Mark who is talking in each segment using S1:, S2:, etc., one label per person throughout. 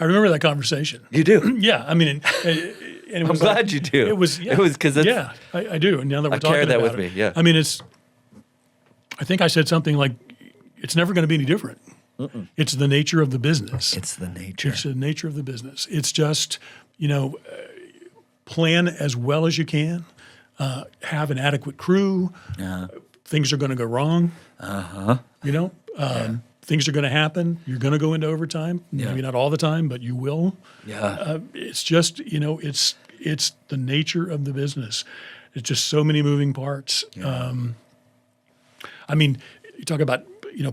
S1: I remember that conversation.
S2: You do?
S1: Yeah, I mean, and it
S2: I'm
S1: was
S2: glad you do.
S1: It was
S2: because
S1: yeah, I do. And now that we're
S2: I
S1: talking
S2: carry that
S1: about
S2: with
S1: it,
S2: me. Yeah.
S1: I mean, I think I said something like, "It's never going to be any different." It's the nature of the business.
S2: It's the nature.
S1: It's the nature of the business. It's just, plan as well as you can, have an adequate crew. Things are going to go wrong. Things are going to happen. You're going to go into overtime. Maybe not all the time, but you will.
S2: Yeah.
S1: It's just, it's the nature of the business. It's just so many moving parts.
S2: Yeah.
S1: I mean, you talk about,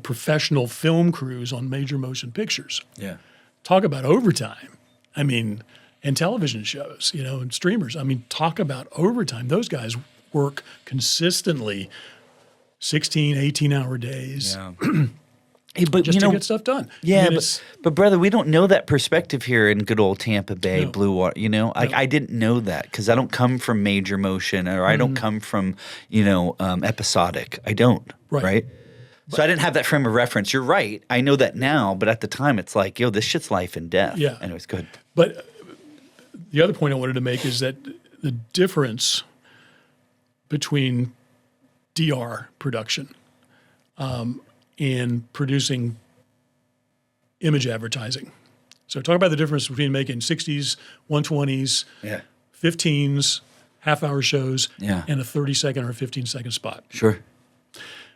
S1: professional film crews on major motion pictures.
S2: Yeah.
S1: Talk about overtime. I mean, and television shows, and streamers. I mean, talk about overtime. Those guys work consistently 16, 18-hour days.
S2: Yeah. Hey, but
S1: just to get stuff done.
S2: Yeah,
S1: I mean,
S2: but brother, we don't know that perspective here in good old Tampa Bay,
S1: No.
S2: Blue Water. I didn't know that because I don't come from major motion, or I don't come from episodic. I don't. Right. So I didn't have that frame of reference. You're right. I know that now, but at the time, it's like, this shit's life and death.
S1: Yeah.
S2: Anyways, go ahead.
S1: But the other point I wanted to make is that the difference between DR production and producing image advertising. So talk about the difference between making 60s, 120s, 15s, half-hour shows, and a 30-second or a 15-second spot.
S2: Sure.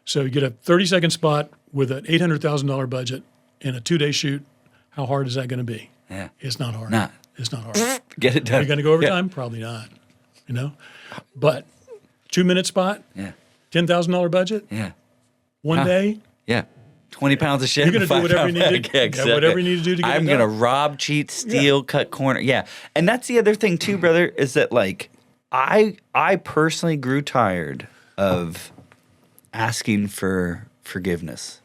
S1: So you get a 30-second spot with an $800,000 budget and a 2-day shoot. How hard is that going to be?
S2: Yeah.
S1: It's not hard.
S2: Not.
S1: It's not hard.
S2: Get it done.
S1: Are you going to go overtime? Probably not. But 2-minute spot, $10,000 budget, one day.
S2: Yeah. 20 pounds of shit.
S1: You're going to do whatever you need to,
S2: exactly.
S1: whatever you need to do to get
S2: I'm
S1: it
S2: going to
S1: done.
S2: rob, cheat, steal, cut corner. Yeah. And that's the other thing too, brother, is that I personally grew tired of asking for forgiveness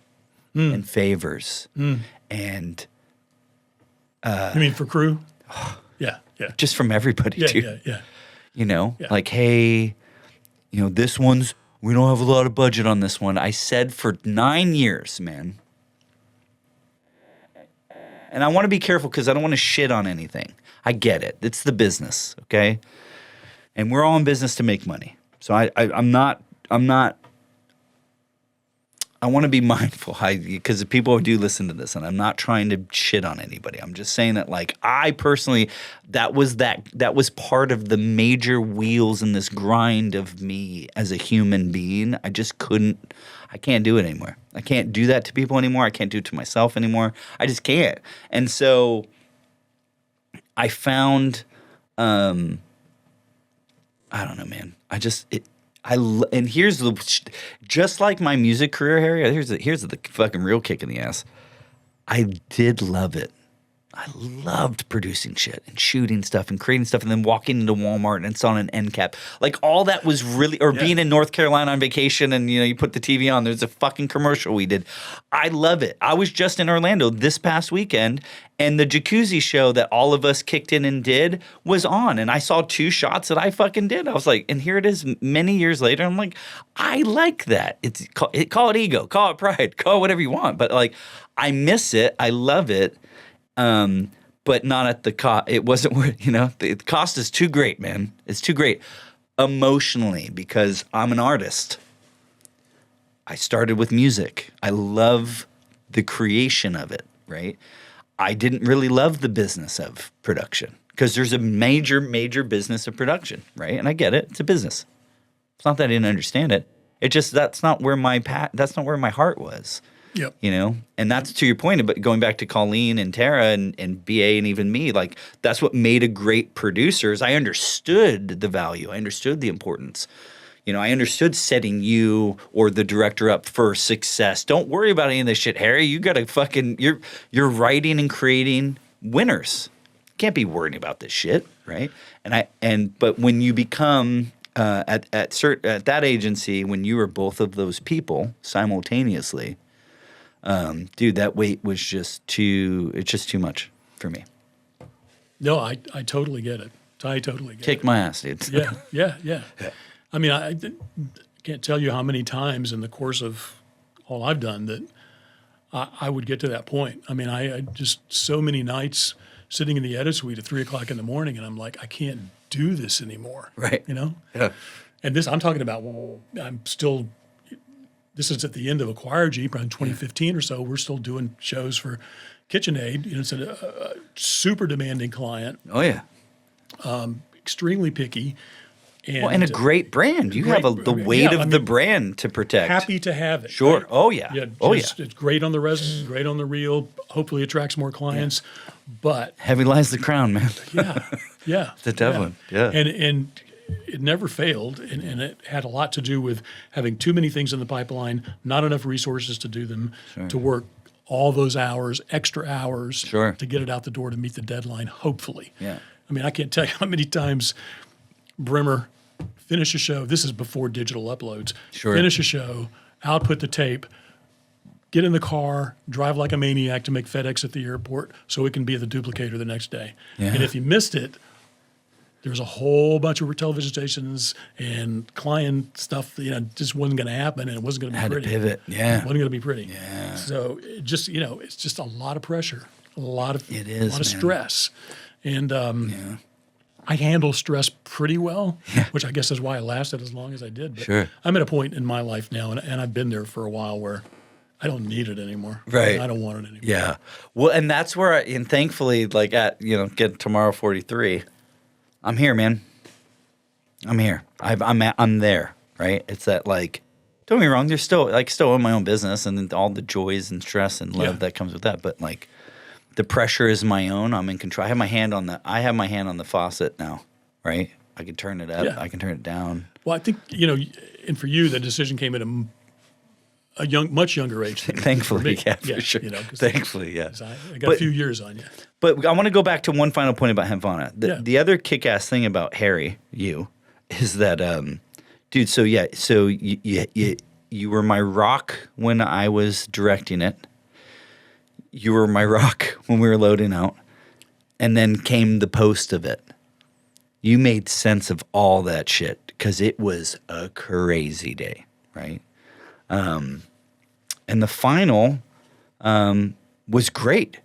S2: and favors and
S1: you mean for crew? Yeah.
S2: just from everybody too.
S1: Yeah.
S2: Like, hey, this one's, we don't have a lot of budget on this one. I said for 9 years, man. And I want to be careful because I don't want to shit on anything. I get it. It's the business, okay? And we're all in business to make money. So I'm not. I want to be mindful because people do listen to this, and I'm not trying to shit on anybody. I'm just saying that, I personally, that was part of the major wheels in this grind of me as a human being. I can't do it anymore. I can't do that to people anymore. I can't do it to myself anymore. I just can't. And so I found, I don't know, man. And here's just like my music career, Harry. Here's the fucking real kick in the ass. I did love it. I loved producing shit and shooting stuff and creating stuff and then walking into Walmart and it's on an end cap. All that was really, or being in North Carolina on vacation and, you put the TV on. There's a fucking commercial we did. I love it. I was just in Orlando this past weekend and the jacuzzi show that all of us kicked in and did was on. And I saw 2 shots that I fucking did. I was like, and here it is many years later. I'm like, I like that. Call it ego, call it pride, call it whatever you want. But I miss it. I love it. But not at the cost. It wasn't worth, the cost is too great, man. It's too great emotionally because I'm an artist. I started with music. I love the creation of it, right? I didn't really love the business of production because there's a major, major business of production, right? And I get it. It's a business. It's not that I didn't understand it. It just, that's not where my heart was.
S1: Yep.
S2: And that's to your point about going back to Colleen and Tara and BA and even me, that's what made a great producer is I understood the value. I understood the importance. I understood setting you or the director up for success. Don't worry about any of this shit, Harry. You got to fucking, you're writing and creating winners. Can't be worrying about this shit, right? But when you become at that agency, when you were both of those people simultaneously, dude, that weight was it's just too much for me.
S1: No, I totally get it. I totally get it.
S2: Kick my ass, dude.
S1: Yeah. I mean, I can't tell you how many times in the course of all I've done that I would get to that point. I mean, I just so many nights sitting in the edit suite at 3 o'clock in the morning, and I'm like, I can't do this anymore.
S2: Right.
S1: You know?
S2: Yeah.
S1: And this, I'm talking about, I'm still, this is at the end of Acquire Jeep, around 2015 or so. We're still doing shows for KitchenAid. You know, it's a super demanding client.
S2: Oh, yeah.
S1: Extremely picky.
S2: And a great brand. You have the weight of the brand to protect.
S1: Happy to have it.
S2: Sure.
S1: Right?
S2: Oh, yeah.
S1: It's great on the resin, great on the reel. Hopefully attracts more clients. But
S2: heavy lies the crown, man.
S1: Yeah.
S2: The Devlin. Yeah.
S1: And it never failed. And it had a lot to do with having too many things in the pipeline, not enough resources to do them, to work all those hours, extra hours to get it out the door to meet the deadline, hopefully.
S2: Yeah.
S1: I mean, I can't tell you how many times Brimmer finish a show. This is before digital uploads. Finish a show, output the tape, get in the car, drive like a maniac to make FedEx at the airport so it can be at the duplicator the next day. Yeah. And if you missed it, there's a whole bunch of television stations and client stuff that, just wasn't going to happen, and it wasn't going to be pretty.
S2: Had to pivot. Yeah.
S1: It wasn't going to be pretty.
S2: Yeah.
S1: So it just, it's just a lot of pressure, a lot of stress. And I handle stress pretty well, which I guess is why I lasted as long as I did. But I'm at a point in my life now, and I've been there for a while, where I don't need it anymore.
S2: Right.
S1: I don't want it anymore.
S2: Yeah. Well, and that's where, and thankfully, like get Tomorrow 43, I'm here, man. I'm here. I'm there, right? It's that, like, don't get me wrong, there's still in my own business and all the joys and stress and love that comes with that, but like, the pressure is my own. I'm in control. I have my hand on the faucet now, right? I can turn it up. I can turn it down.
S1: Well, I think, and for you, the decision came at a much younger age than
S2: Thankfully,
S1: for
S2: for sure. Thankfully, yeah.
S1: I got a few years on you.
S2: But I want to go back to one final point about Hempvana. The other kick-ass thing about Harry, is that, dude, so you were my rock when I was directing it. You were my rock when we were loading out, and then came the post of it. You made sense of all that shit because it was a crazy day, right? And the final was great.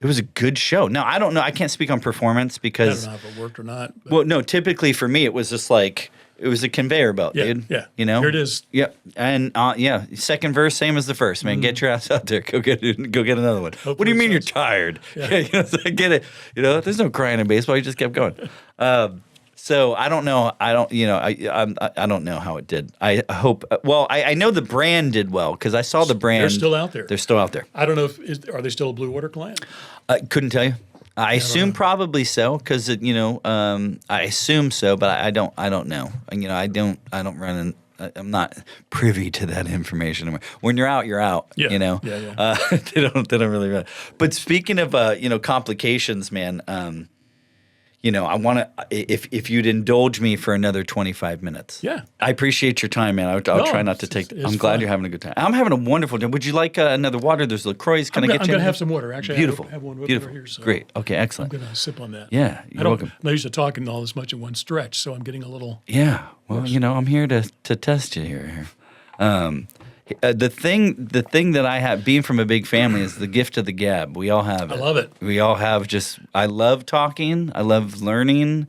S2: It was a good show. Now, I don't know. I can't speak on performance because
S1: I don't know if it worked or not.
S2: Well, no. Typically for me, it was just like it was a conveyor belt, dude.
S1: Yeah.
S2: Here
S1: it is.
S2: Yep. And second verse, same as the first. Man, get your ass out there. Go get another one.
S1: Hopefully
S2: what do you mean you're tired?
S1: Yeah.
S2: I get it. There's no crying in baseball. You just kept going. So I don't know. I don't know how it did. I hope. Well, I know the brand did well because I saw the brand.
S1: They're still out there.
S2: They're still out there.
S1: I don't know are they still a Blue Water client?
S2: Couldn't tell you. I assume probably so because I assume so, but I don't know. I don't run. I'm not privy to that information. When you're out, you're out.
S1: Yeah.
S2: They don't really run. But speaking of complications, man. I want to, if you'd indulge me for another 25 minutes.
S1: Yeah.
S2: I appreciate your time, man. I'll try not to take, I'm glad
S1: fun.
S2: You're having a good time. I'm having a wonderful time. Would you like another water? There's LaCroix. Can I get you?
S1: I'm going to have some water. Actually,
S2: beautiful.
S1: I have one with
S2: beautiful.
S1: me right here. So
S2: great. Okay, excellent.
S1: I'm going to sip on that.
S2: Yeah, you're welcome.
S1: I'm not used to talking all this much in one stretch, so I'm getting a little.
S2: Yeah. Well, I'm here to test you here. The thing that I have, being from a big family, is the gift of the gab. We all have it.
S1: I love it.
S2: We all have I love talking. I love learning.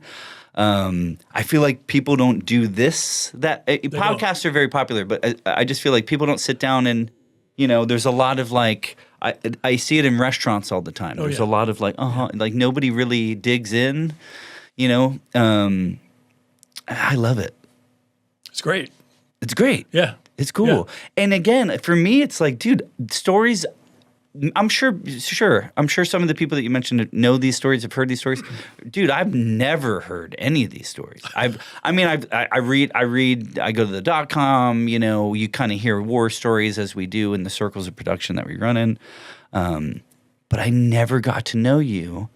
S2: I feel like people don't do this. Podcasts are very popular, but I just feel like people don't sit down and, there's a lot of like, I see it in restaurants all the time. There's a lot of like, like nobody really digs in, I love it.
S1: It's great.
S2: It's great.
S1: Yeah.
S2: It's cool. Yeah. And again, for me, it's like, dude, stories. I'm sure some of the people that you mentioned know these stories, have heard these stories. Dude, I've never heard any of these stories. I read, I go to the .com, you kind of hear war stories as we do in the circles of production that we run in. But I never got to know you.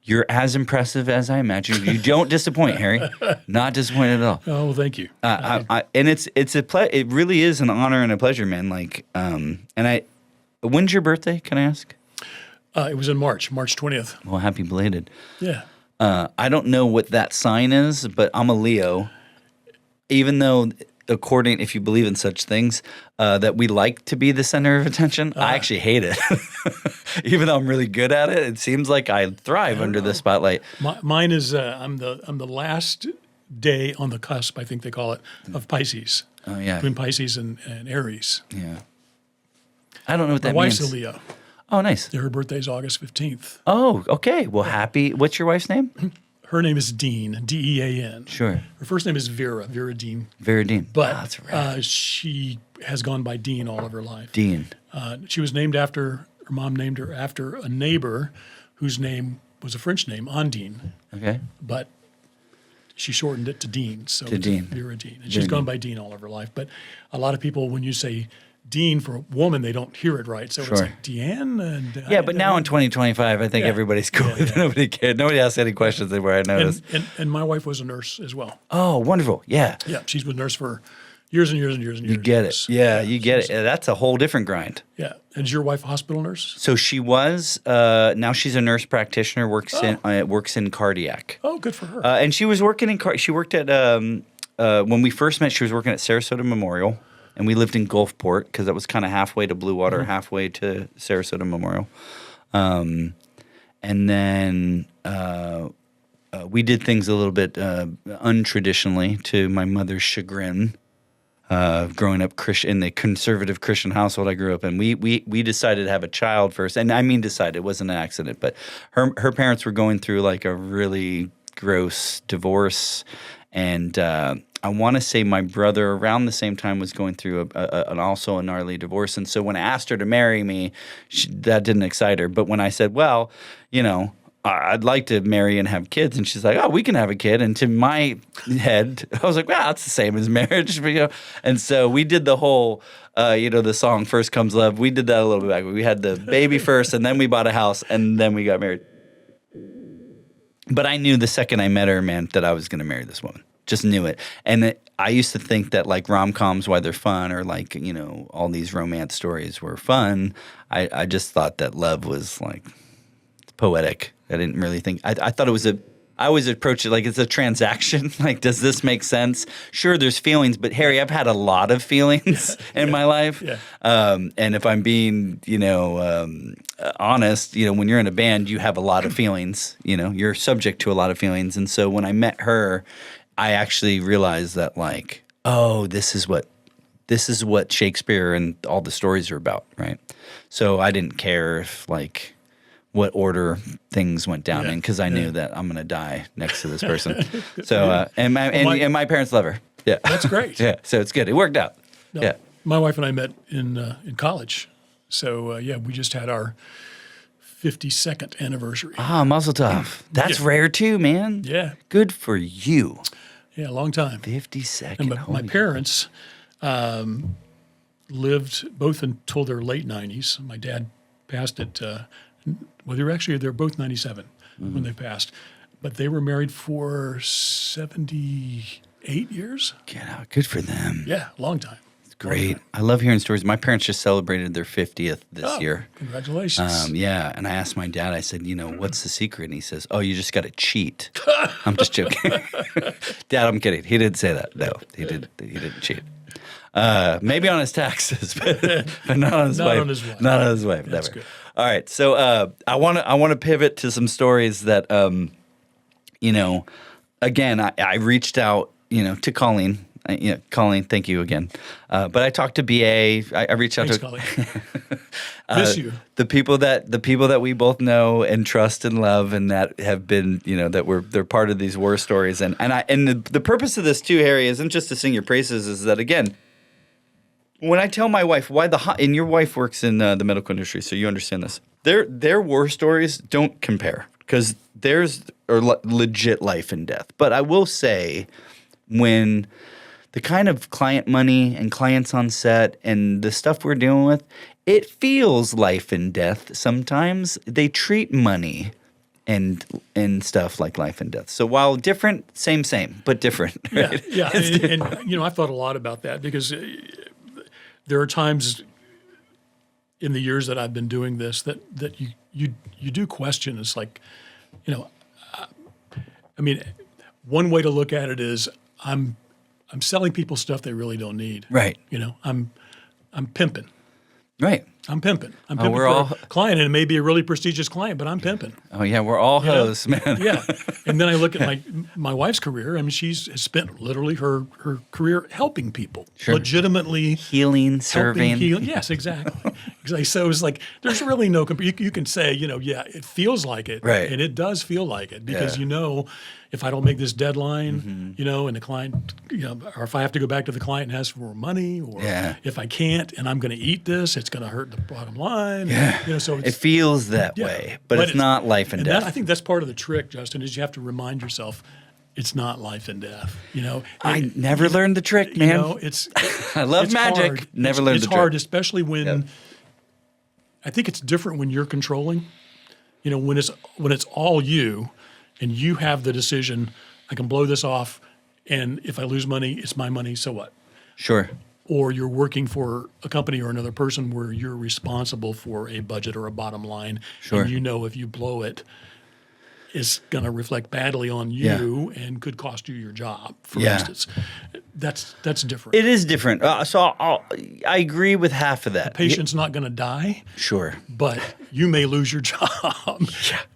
S2: You're as impressive as I imagined. You don't disappoint, Harry. Not disappointed at all.
S1: Oh, well, thank you.
S2: And it really is an honor and a pleasure, man. Like, when's your birthday? Can I ask?
S1: It was in March 20th.
S2: Well, happy belated.
S1: Yeah.
S2: I don't know what that sign is, but I'm a Leo. Even though according, if you believe in such things, that we like to be the center of attention. I actually hate it. Even though I'm really good at it, it seems like I thrive under the spotlight.
S1: Mine is I'm the last day on the cusp, I think they call it, of Pisces.
S2: Oh, yeah.
S1: Between Pisces and Aries.
S2: Yeah. I don't know what that
S1: My
S2: means.
S1: wife's a Leo.
S2: Oh, nice.
S1: Her birthday's August 15th.
S2: Oh, okay. Well, happy. What's your wife's name?
S1: Her name is Dean, D-E-A-N.
S2: Sure.
S1: Her first name is Vera Dean.
S2: Vera Dean.
S1: But
S2: that's right.
S1: she has gone by Dean all of her life.
S2: Dean.
S1: She was named after, her mom named her after a neighbor whose name was a French name, Ondine.
S2: Okay.
S1: But she shortened it to Dean. So
S2: To Dean.
S1: Vera Dean. And she's gone by Dean all of her life. But a lot of people, when you say Dean for a woman, they don't hear it right. So it's like Deanne. And
S2: yeah, but now in 2025, I think everybody's cool with it. Nobody cared. Nobody asks any questions anymore. I noticed.
S1: And my wife was a nurse as well.
S2: Oh, wonderful. Yeah.
S1: Yeah, she's been a nurse for years and years and years and years.
S2: You get it. Yeah, you get it. That's a whole different grind.
S1: Yeah. And is your wife a hospital nurse?
S2: So she was. Now she's a nurse practitioner. Works in cardiac.
S1: Oh, good for her.
S2: And she was working she worked at when we first met. She was working at Sarasota Memorial, and we lived in Gulfport because that was kind of halfway to Blue Water, halfway to Sarasota Memorial. And then we did things a little bit untraditionally, to my mother's chagrin. Growing up in the conservative Christian household I grew up in, we decided to have a child first, and I mean decided, it wasn't an accident, but her parents were going through like a really gross divorce, and I want to say my brother around the same time was going through also a gnarly divorce, and so when I asked her to marry me, that didn't excite her, but when I said, well, I'd like to marry and have kids. And she's like, oh, we can have a kid. And to my head, I was like, well, that's the same as marriage. And so we did the whole, the song First Comes Love. We did that a little bit back. We had the baby first, and then we bought a house, and then we got married. But I knew the second I met her, man, that I was going to marry this woman. Just knew it. And I used to think that like rom-coms, why they're fun, or like, all these romance stories were fun. I just thought that love was like poetic. I didn't really think. I thought it was I always approach it like it's a transaction. Like, does this make sense? Sure, there's feelings, but Harry, I've had a lot of feelings in my life. Yeah. And if I'm being, honest, when you're in a band, you have a lot of feelings. You're subject to a lot of feelings. And so when I met her, I actually realized that like, oh, this is what Shakespeare and all the stories are about, right? So I didn't care if like what order things went down in, because I knew that I'm going to die next to this person. So and my parents love her. Yeah,
S1: that's great.
S2: Yeah, so it's good. It worked out. No, yeah,
S1: my wife and I met in college. So we just had our 52nd anniversary.
S2: Ah, mazel tov. That's rare too, man.
S1: Yeah,
S2: good for you.
S1: Yeah, a long time.
S2: 52nd.
S1: And my parents lived both until their late 90s. My dad passed at. They're both 97 when they passed, but they were married for 78 years.
S2: Get out. Good for them.
S1: Yeah, long time.
S2: It's great. I love hearing stories. My parents just celebrated their 50th this year.
S1: Congratulations.
S2: Yeah, and I asked my dad, I said, what's the secret? And he says, oh, you just got to cheat. I'm just joking. Dad, I'm kidding. He didn't say that. No, he didn't cheat. Maybe on his taxes, but not on his wife. Not on his wife. That's good. All right, so I want to pivot to some stories that, again, I reached out, to Colleen. Colleen, thank you again. But I talked to BA. I reached out to
S1: Miss you.
S2: The people that we both know and trust and love, and that have been, they're part of these war stories. And the purpose of this too, Harry, isn't just to sing your praises. Is that again? When I tell my wife and your wife works in the medical industry, so you understand this. Their war stories don't compare, because theirs are legit life and death. But I will say, when the kind of client money and clients on set and the stuff we're dealing with, it feels life and death. Sometimes they treat money and stuff like life and death. So while different, same, but different. Right?
S1: Yeah. And I've thought a lot about that, because there are times in the years that I've been doing this that you do question. It's like, one way to look at it is I'm I'm selling people stuff they really don't need.
S2: Right.
S1: You know, I'm pimping.
S2: Right.
S1: I'm pimping. I'm pimping
S2: we're
S1: for
S2: all-
S1: a client, and it may be a really prestigious client, but I'm pimping.
S2: Oh yeah, we're all
S1: You know?
S2: hoes, man.
S1: Yeah. And then I look at my wife's career. I mean, has spent literally her career helping people, legitimately
S2: Healing, serving.
S1: healing. Yes, exactly. So it's like there's really no you can say, you know, yeah, it feels like it,
S2: Right.
S1: and it does feel like it because you know, if I don't make this deadline, you know, and the client, you know, or if I have to go back to the client and ask for more money, or if I can't and I'm going to eat this, it's going to hurt the bottom line.
S2: Yeah.
S1: You know, so
S2: It feels that way, but it's not life and death.
S1: I think that's part of the trick, Justin, is you have to remind yourself it's not life and death. You know,
S2: I never learned the trick, man.
S1: You know,
S2: I love
S1: it's
S2: magic.
S1: hard.
S2: Never learned the trick.
S1: It's hard, especially when I think it's different when you're controlling. You know, when it's all you, and you have the decision. I can blow this off, and if I lose money, it's my money. So what?
S2: Sure.
S1: Or you're working for a company or another person where you're responsible for a budget or a bottom line.
S2: Sure.
S1: And you know if you blow it, it's going to reflect badly on you and could cost you your job, for instance. That's different.
S2: It is different. I agree with half of that.
S1: The patient's not going to die.
S2: Sure.
S1: But you may lose your job.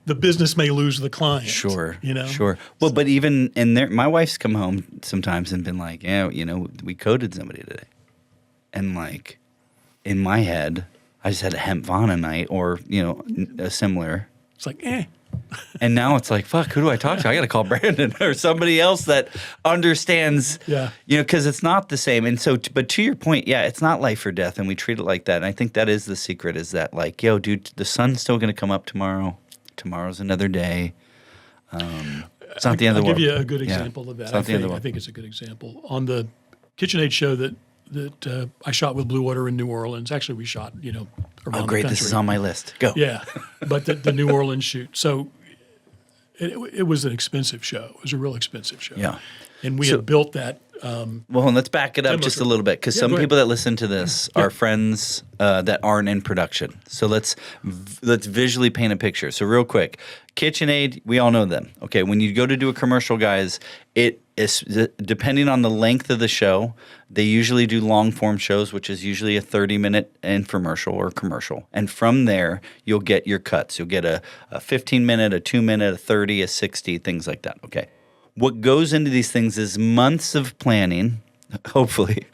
S1: The business may lose the client.
S2: Sure.
S1: You know?
S2: Sure. Well, but even in there, my wife's come home sometimes and been like, yeah, you know, we coded somebody today. And like, in my head, I just had a Hempvana night or, you know, a similar.
S1: It's like,
S2: And now it's like, fuck, who do I talk to? I got to call Brandon or somebody else that understands, you know, because it's not the same. And so, but to your point, it's not life or death. And we treat it like that. And I think that is the secret is that like, yo, dude, the sun's still going to come up tomorrow. Tomorrow's another day. It's not the end of the world.
S1: I'll give you a good example of that.
S2: It's not the end of the world.
S1: I think it's a good example. On the KitchenAid show that I shot with Blue Water in New Orleans. Actually, we shot, you know, around the country.
S2: This is on my list. Go.
S1: Yeah, but the New Orleans shoot. So it was an expensive show. It was a real expensive show.
S2: Yeah.
S1: And we had built that.
S2: Well, let's back it up just a little bit because some people that listen to this are friends that aren't in production. So let's visually paint a picture. So real quick, KitchenAid, we all know them. Okay, when you go to do a commercial, guys, it is depending on the length of the show. They usually do long form shows, which is usually a 30-minute infomercial or commercial. And from there, you'll get your cuts. You'll get a 15-minute, a 2-minute, a 30, a 60, things like that. Okay. What goes into these things is months of planning, hopefully,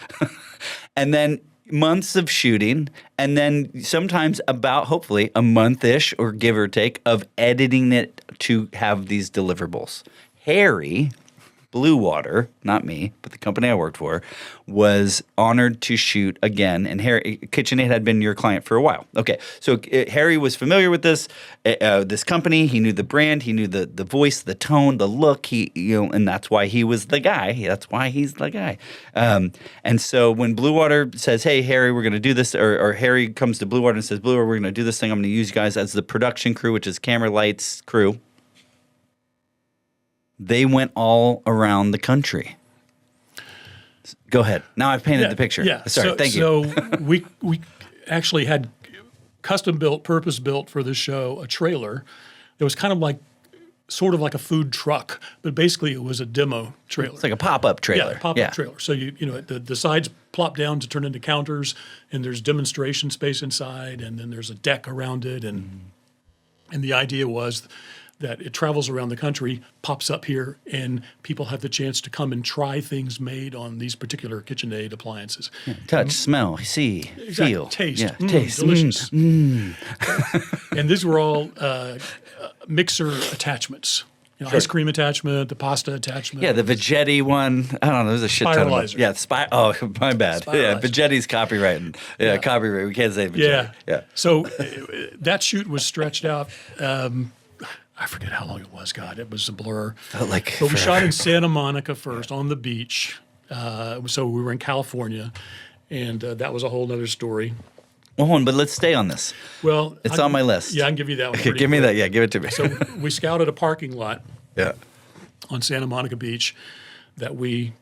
S2: and then months of shooting, and then sometimes about, hopefully, a month-ish or give or take of editing it to have these deliverables. Harry, Blue Water, not me, but the company I worked for, was honored to shoot again. And Harry, KitchenAid had been your client for a while. Okay, so Harry was familiar with this company. He knew the brand. He knew the voice, the tone, the look. And that's why he was the guy. That's why he's the guy. And so when Blue Water says, "Hey, Harry, we're going to do this," or Harry comes to Blue Water and says, "Blue Water, we're going to do this thing. I'm going to use you guys as the production crew, which is camera, lights, crew." They went all around the country. Go ahead. Now I've painted the picture.
S1: Yeah.
S2: Sorry, thank you.
S1: So we actually had custom built, purpose built for this show, a trailer that was kind of like, sort of like a food truck, but basically it was a demo trailer.
S2: It's like a pop-up trailer.
S1: Yeah, pop-up trailer. So you know the sides plop down to turn into counters, and there's demonstration space inside, and then there's a deck around it, and the idea was that it travels around the country, pops up here, and people have the chance to come and try things made on these particular KitchenAid appliances.
S2: Yeah, touch, smell, see, feel.
S1: Taste.
S2: Taste.
S1: Delicious. And these were all mixer attachments. You know, ice cream attachment, the pasta attachment.
S2: Yeah, the Vegetti one. I don't know. There's a shit ton of them.
S1: Spiralizer.
S2: Oh, my bad. Yeah, Vegetti's copyright. Yeah, copyright. We can't say Vegetti.
S1: Yeah. So that shoot was stretched out. I forget how long it was. God, it was a blur.
S2: Felt like
S1: but we shot in Santa Monica first on the beach. So we were in California, and that was a whole other story.
S2: Well, hold on, but let's stay on this.
S1: Well,
S2: it's on my list.
S1: Yeah, I can give you that one.
S2: Okay, give me that. Yeah, give it to me.
S1: So we scouted a parking lot.
S2: Yeah.
S1: On Santa Monica Beach that we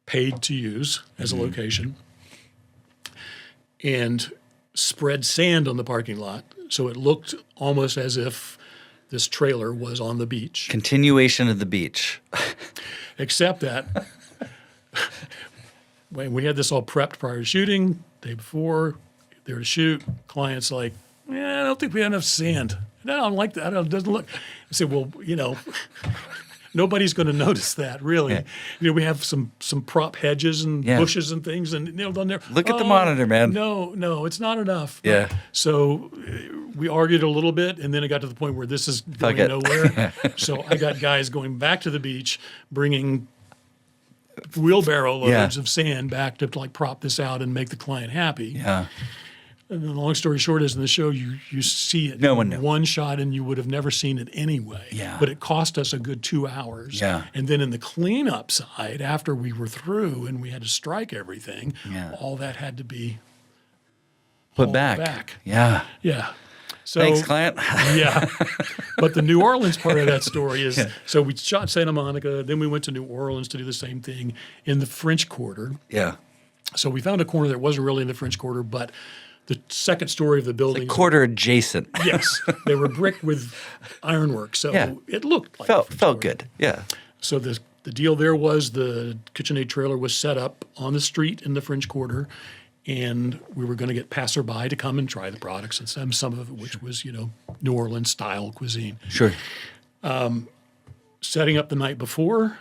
S1: paid to use as a location, and spread sand on the parking lot, so it looked almost as if this trailer was on the beach.
S2: Continuation of the beach.
S1: Except that when we had this all prepped prior to shooting, day before, there to shoot. Client's like, I don't think we have enough sand. No, I don't like that. It doesn't look. I said, well, nobody's going to notice that, really.
S2: Yeah.
S1: We have some prop hedges and bushes and things, and on there.
S2: Look at the monitor, man.
S1: No, it's not enough.
S2: Yeah.
S1: So we argued a little bit, and then it got to the point where this is going nowhere. So I got guys going back to the beach, bringing wheelbarrow loads of sand back to prop this out and make the client happy.
S2: Yeah.
S1: And the long story short is in the show, you see it in one shot, and you would have never seen it anyway.
S2: Yeah.
S1: But it cost us a good 2 hours.
S2: Yeah.
S1: And then in the cleanup side, after we were through and we had to strike everything, all that had to be
S2: put back. Yeah.
S1: Yeah. So,
S2: thanks, client.
S1: Yeah. But the New Orleans part of that story is, so we shot Santa Monica, then we went to New Orleans to do the same thing in the French Quarter.
S2: Yeah.
S1: So we found a corner that wasn't really in the French Quarter, but the second story of the building.
S2: Quarter adjacent.
S1: Yes. They were brick with ironwork. So it looked like
S2: felt good. Yeah.
S1: So the deal there was the KitchenAid trailer was set up on the street in the French Quarter, and we were going to get passerby to come and try the products, and some of it which was, New Orleans style cuisine.
S2: Sure.
S1: Setting up the night before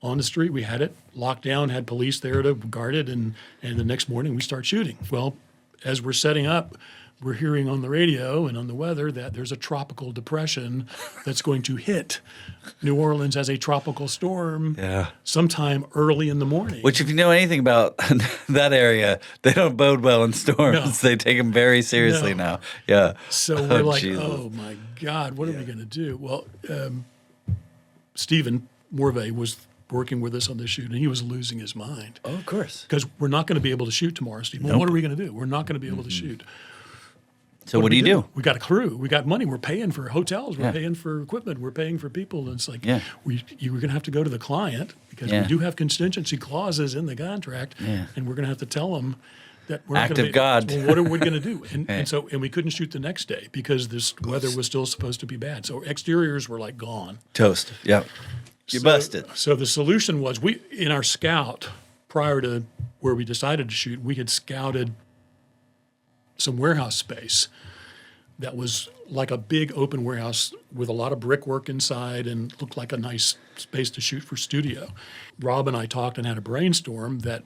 S1: on the street, we had it locked down, had police there to guard it, and the next morning we start shooting. Well, as we're setting up, we're hearing on the radio and on the weather that there's a tropical depression that's going to hit New Orleans as a tropical storm sometime early in the morning.
S2: Which, if you know anything about that area, they don't bode well in storms. No. They take them very seriously now. Yeah.
S1: So we're like, oh, my God, what are we going to do? Well, Stephen Morvay was working with us on this shoot, and he was losing his mind.
S2: Oh, of course.
S1: Because we're not going to be able to shoot tomorrow, Steve. Well, what are we going to do? We're not going to be able to shoot.
S2: So what do you do?
S1: We got a crew. We got money. We're paying for hotels. We're paying for equipment. We're paying for people. And it's like, you were going to have to go to the client because we do have contingency clauses in the contract, and we're going to have to tell them that we're
S2: act of God.
S1: Well, what are we going to do? And we couldn't shoot the next day because this weather was still supposed to be bad. So exteriors were like gone.
S2: Toast. Yeah. You busted.
S1: So the solution was in our scout prior to where we decided to shoot, we had scouted some warehouse space that was like a big open warehouse with a lot of brickwork inside and looked like a nice space to shoot for studio. Rob and I talked and had a brainstorm that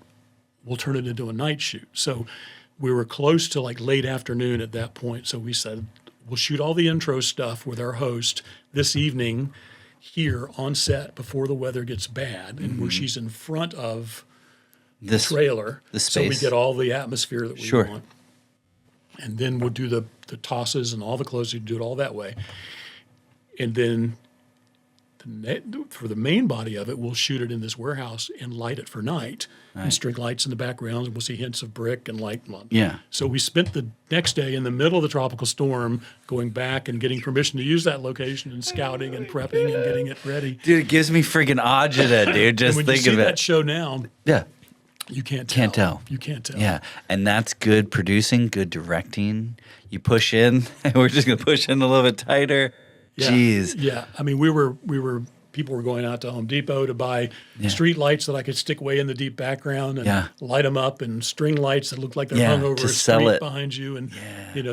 S1: we'll turn it into a night shoot. So we were close to late afternoon at that point. So we said, we'll shoot all the intro stuff with our host this evening here on set before the weather gets bad and where she's in front of the trailer.
S2: The space.
S1: So we get all the atmosphere that we want. And then we'll do the tosses and all the clothes. You do it all that way. And then for the main body of it, we'll shoot it in this warehouse and light it for night. Right. And string lights in the background. And we'll see hints of brick and light.
S2: Yeah.
S1: So we spent the next day in the middle of the tropical storm going back and getting permission to use that location and scouting and prepping and getting it ready.
S2: Dude, it gives me freaking agita, dude. Just think of it.
S1: When you see that show now, you can't tell. You can't tell.
S2: Yeah, and that's good producing, good directing. You push in, and we're just going to push in a little bit tighter.
S1: Yeah.
S2: Jeez.
S1: Yeah, I mean, people were going out to Home Depot to buy street lights that I could stick way in the deep background and light them up, and string lights that looked like they're hung over a street behind you, and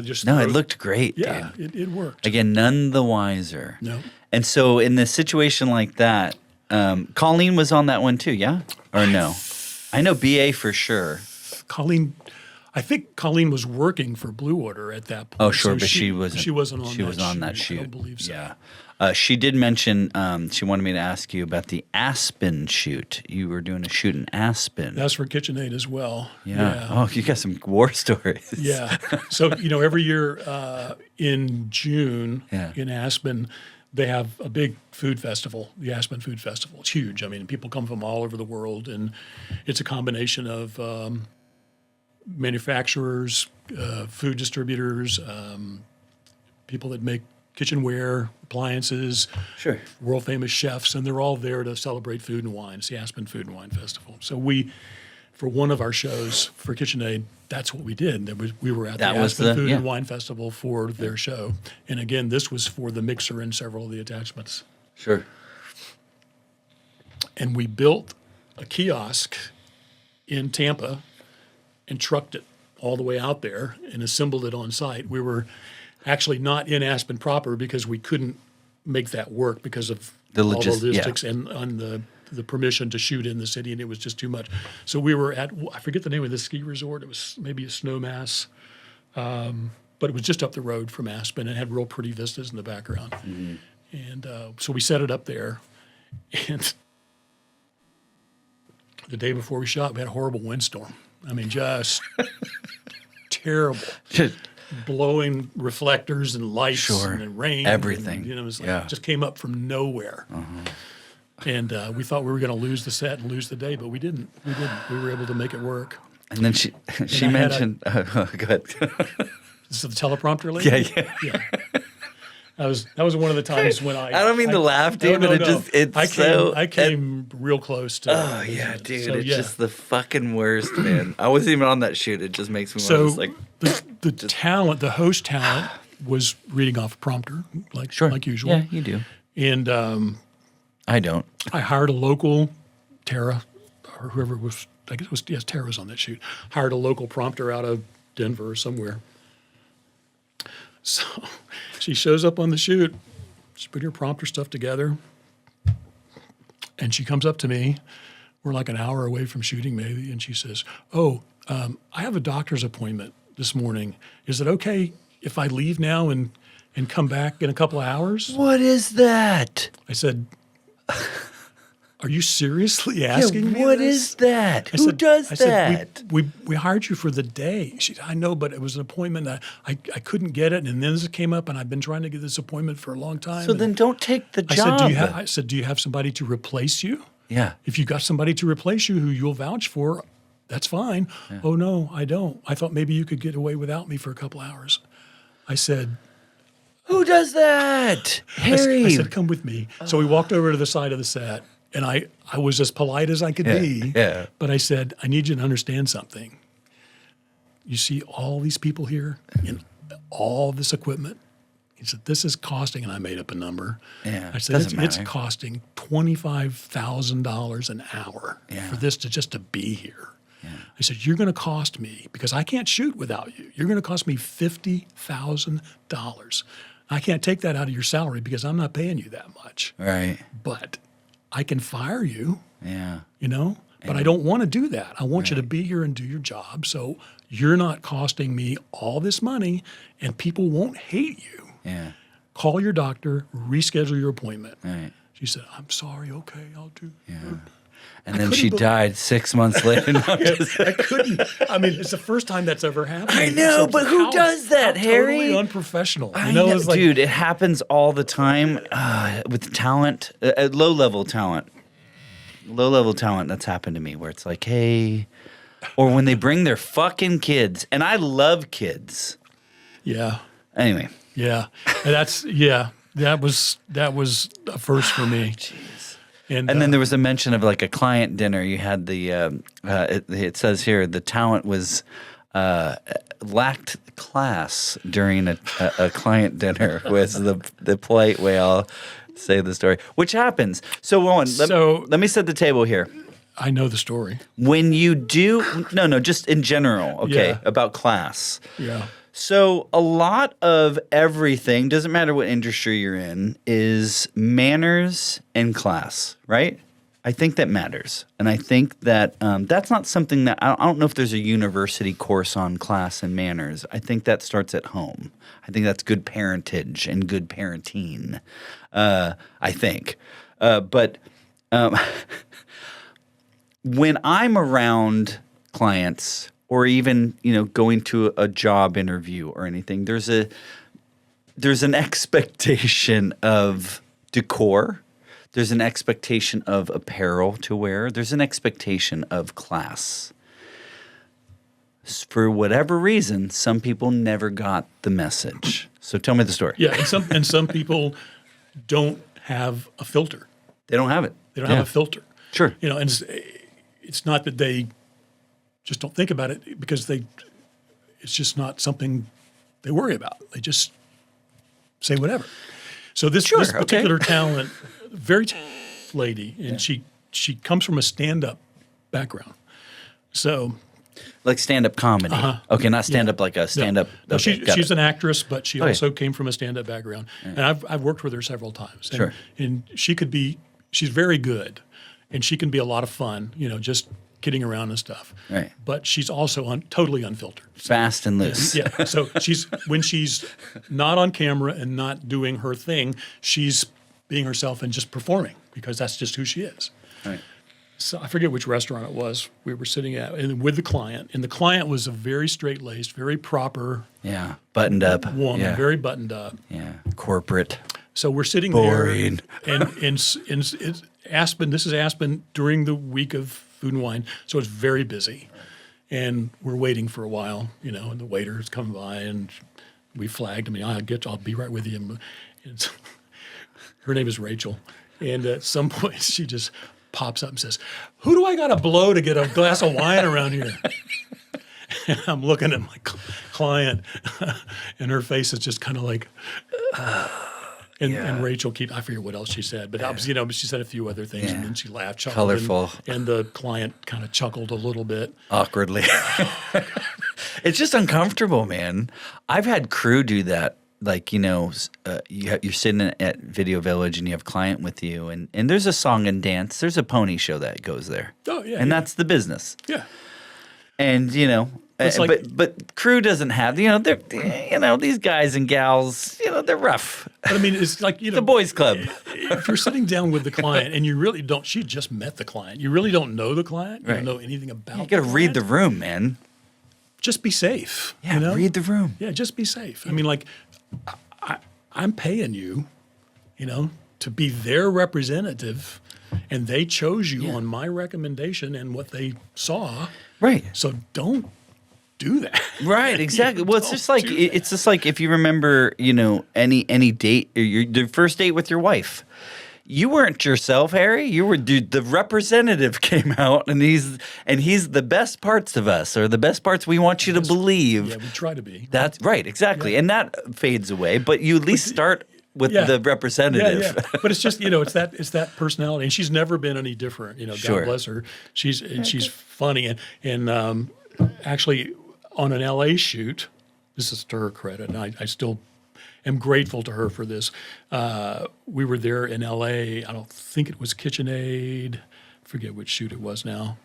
S1: just
S2: it looked great.
S1: Yeah,
S2: dude.
S1: It worked.
S2: Again, none the wiser.
S1: No.
S2: And so, in a situation like that, Colleen was on that one too, yeah, or no? I know BA for sure.
S1: I think Colleen was working for Blue Order at that point.
S2: Oh, sure, but she wasn't.
S1: She wasn't on.
S2: She was on that shoot.
S1: I don't believe so.
S2: Yeah, she did mention. She wanted me to ask you about the Aspen shoot. You were doing a shoot in Aspen.
S1: That's for KitchenAid as well.
S2: Yeah. Oh, you got some war stories.
S1: Yeah. So every year in June in Aspen, they have a big food festival, the Aspen Food Festival. It's huge. I mean, people come from all over the world, and it's a combination of manufacturers, food distributors, people that make kitchenware, appliances, world-famous chefs, and they're all there to celebrate food and wine. It's the Aspen Food and Wine Festival. So for one of our shows for KitchenAid, that's what we did. We were at the Aspen Food and Wine Festival for their show. And again, this was for the mixer and several of the attachments.
S2: Sure.
S1: And we built a kiosk in Tampa and trucked it all the way out there and assembled it on site. We were actually not in Aspen proper because we couldn't make that work because of all the logistics and on the permission to shoot in the city, and it was just too much. So we were at, I forget the name of the ski resort. It was maybe a Snowmass, but it was just up the road from Aspen and had real pretty vistas in the background. Mm-hmm. And so we set it up there. And the day before we shot, we had a horrible windstorm. I mean, just terrible. Blowing reflectors and lights and rain.
S2: Everything.
S1: And, you know, it was like, it just came up from nowhere. Uh-huh. And we thought we were going to lose the set and lose the day, but we didn't. We were able to make it work.
S2: And then she mentioned, go ahead.
S1: This is the teleprompter lady? Yeah. That was one of the times when I
S2: don't mean to laugh, dude, but
S1: I came real close to.
S2: Oh yeah, dude, so, it's just the fucking worst, man. I wasn't even on that shoot. It just makes me want to like
S1: the host talent was reading off a prompter like usual.
S2: Yeah, you do.
S1: And
S2: I don't.
S1: I hired a local Tara or whoever it was. I guess it was Tara was on that shoot. Hired a local prompter out of Denver or somewhere. So she shows up on the shoot. She's putting her prompter stuff together. And she comes up to me. We're like an hour away from shooting maybe. And she says, I have a doctor's appointment this morning. Is it okay if I leave now and come back in a couple of hours?
S2: What is that?
S1: I said, are you seriously asking me
S2: what
S1: this?
S2: Is that? Who does that?
S1: Said, we hired you for the day. She said, I know, but it was an appointment. I couldn't get it, and then this came up, and I've been trying to get this appointment for a long time.
S2: So then don't take the job.
S1: I said, do you have somebody to replace you?
S2: Yeah.
S1: If you got somebody to replace you who you'll vouch for, that's fine. Yeah. Oh, no, I don't. I thought maybe you could get away without me for a couple hours. I said,
S2: who does that? Harry.
S1: I said, come with me. So we walked over to the side of the set. And I was as polite as I could be, but I said, I need you to understand something. You see all these people here and all this equipment? He said, this is costing, and I made up a number.
S2: Yeah,
S1: I said, it's costing $25,000 an hour for this just to be here. Yeah. I said, you're going to cost me, because I can't shoot without you, you're going to cost me $50,000. I can't take that out of your salary because I'm not paying you that much.
S2: Right.
S1: But I can fire you,
S2: but
S1: I don't want to do that. I want you to be here and do your job. So you're not costing me all this money, and people won't hate you.
S2: Yeah.
S1: Call your doctor, reschedule your appointment.
S2: Right.
S1: She said, I'm sorry. Okay, I'll do.
S2: Yeah. And then she died 6 months later.
S1: I couldn't. I mean, it's the first time that's ever happened.
S2: I know, but who does that, Harry?
S1: Totally unprofessional.
S2: I know. It's like, dude, it happens all the time with talent, low-level talent. Low-level talent, that's happened to me, where it's like, hey, or when they bring their fucking kids, and I love kids.
S1: Yeah.
S2: Anyway.
S1: Yeah. That was a first for me.
S2: Jeez.
S1: And
S2: then there was a mention of like a client dinner. You had the it says here the talent was lacked class during a client dinner was the polite way I'll say the story, which happens. So Owen, let me set the table here.
S1: I know the story.
S2: When you do just in general, okay, about class.
S1: Yeah.
S2: So a lot of everything, doesn't matter what industry you're in, is manners and class, right? I think that matters. And I think that that's not something that – I don't know if there's a university course on class and manners. I think that starts at home. I think that's good parentage and good parenting, I think. But when I'm around clients – or even, going to a job interview or anything, there's an expectation of decor. There's an expectation of apparel to wear. There's an expectation of class. For whatever reason, some people never got the message. So tell me the story.
S1: Yeah, and some people don't have a filter.
S2: They don't have it.
S1: They don't have a filter.
S2: Sure.
S1: And it's not that they just don't think about it, because it's just not something they worry about. They just say whatever. So this particular talent, very talented lady, and she comes from a stand-up background. So
S2: Like stand-up comedy. Okay, not stand-up like a stand-up.
S1: no,
S2: Okay, got
S1: she's
S2: it.
S1: an actress, but she also came from a stand-up background. And I've worked with her several times. And,
S2: Sure.
S1: and she's very good, and she can be a lot of fun, just kidding around and stuff.
S2: Right.
S1: But she's also totally unfiltered.
S2: Fast and loose.
S1: Yeah. So when she's not on camera and not doing her thing, she's being herself and just performing because that's just who she is.
S2: Right.
S1: So I forget which restaurant it was we were sitting at and with the client. And the client was a very straight-laced, very proper
S2: Yeah. Buttoned up.
S1: woman,
S2: Yeah.
S1: very buttoned up.
S2: Yeah. Corporate.
S1: So we're sitting
S2: Boring.
S1: there, and it's Aspen. This is Aspen during the week of Food and Wine, so it's very busy, and we're waiting for a while, and the waiter's coming by, and we flagged him. I'll be right with you. And her name is Rachel, and at some point she just pops up and says, "Who do I got to blow to get a glass of wine around here?" And I'm looking at my client, and her face is just kind of like. And Rachel I forget what else she said, but she said a few other things, and then she laughed, chuckled,
S2: Colorful.
S1: and the client kind of chuckled a little bit.
S2: Awkwardly. It's just uncomfortable, man. I've had crew do that. Like, you're sitting at Video Village and you have a client with you, and there's a song and dance. There's a pony show that goes there.
S1: Oh, yeah.
S2: And that's the business.
S1: Yeah.
S2: And,
S1: It's like-
S2: but crew doesn't have, they're, these guys and gals, they're rough.
S1: But I mean, it's like,
S2: The boys club.
S1: if you're sitting down with the client and you really don't, she just met the client. You really don't know the client. You
S2: Right.
S1: don't know anything about
S2: You got to read the room, man.
S1: Just be safe.
S2: Yeah, read the room.
S1: Yeah, just be safe. I mean, like, I'm paying you, to be their representative, and they chose you on my recommendation and what they saw.
S2: Right.
S1: So don't do that.
S2: Right, exactly. Well, it's just like if you remember, any date or your first date with your wife. You weren't yourself, Harry. You were the representative came out, and he's the best parts of us, or the best parts we want you to believe.
S1: Yeah, we try to be.
S2: That's right, exactly, and that fades away. But you at least start with the representative.
S1: Yeah. But it's just it's that personality, and she's never been any different.
S2: Sure.
S1: God bless her. She's funny, and actually on an LA shoot, this is to her credit, and I still am grateful to her for this. We were there in LA. I don't think it was KitchenAid. I forget which shoot it was now.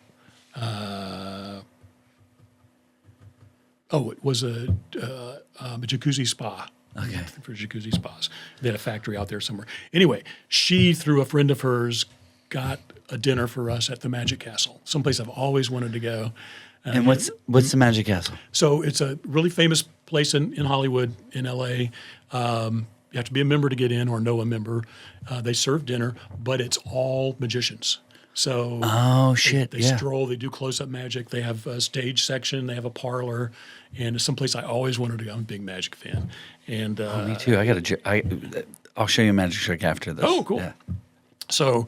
S1: It was a jacuzzi spa.
S2: Okay.
S1: For jacuzzi spas. They had a factory out there somewhere. Anyway, she, through a friend of hers, got a dinner for us at the Magic Castle, someplace I've always wanted to go.
S2: And what's the Magic Castle?
S1: So it's a really famous place in Hollywood, in L.A. You have to be a member to get in or know a member. They serve dinner, but it's all magicians. So they stroll, they do close-up magic. They have a stage section, they have a parlor, and it's someplace I always wanted to go. I'm a big magic fan. And
S2: Me too. I'll show you a magic trick after this.
S1: Oh, cool.
S2: Yeah.
S1: So,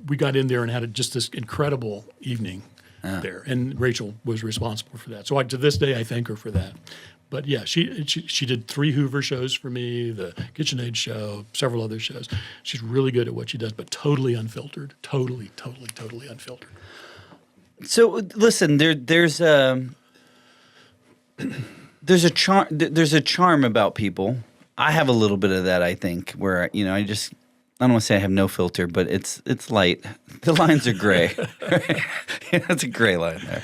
S1: we got in there and had just this incredible evening there, and Rachel was responsible for that. So to this day, I thank her for that. But yeah, she did 3 Hoover shows for me, the KitchenAid show, several other shows. She's really good at what she does, but totally unfiltered, totally unfiltered.
S2: So listen, there's a charm about people. I have a little bit of that, I think, where I don't want to say I have no filter, but it's light. The lines are gray. It's a gray line there.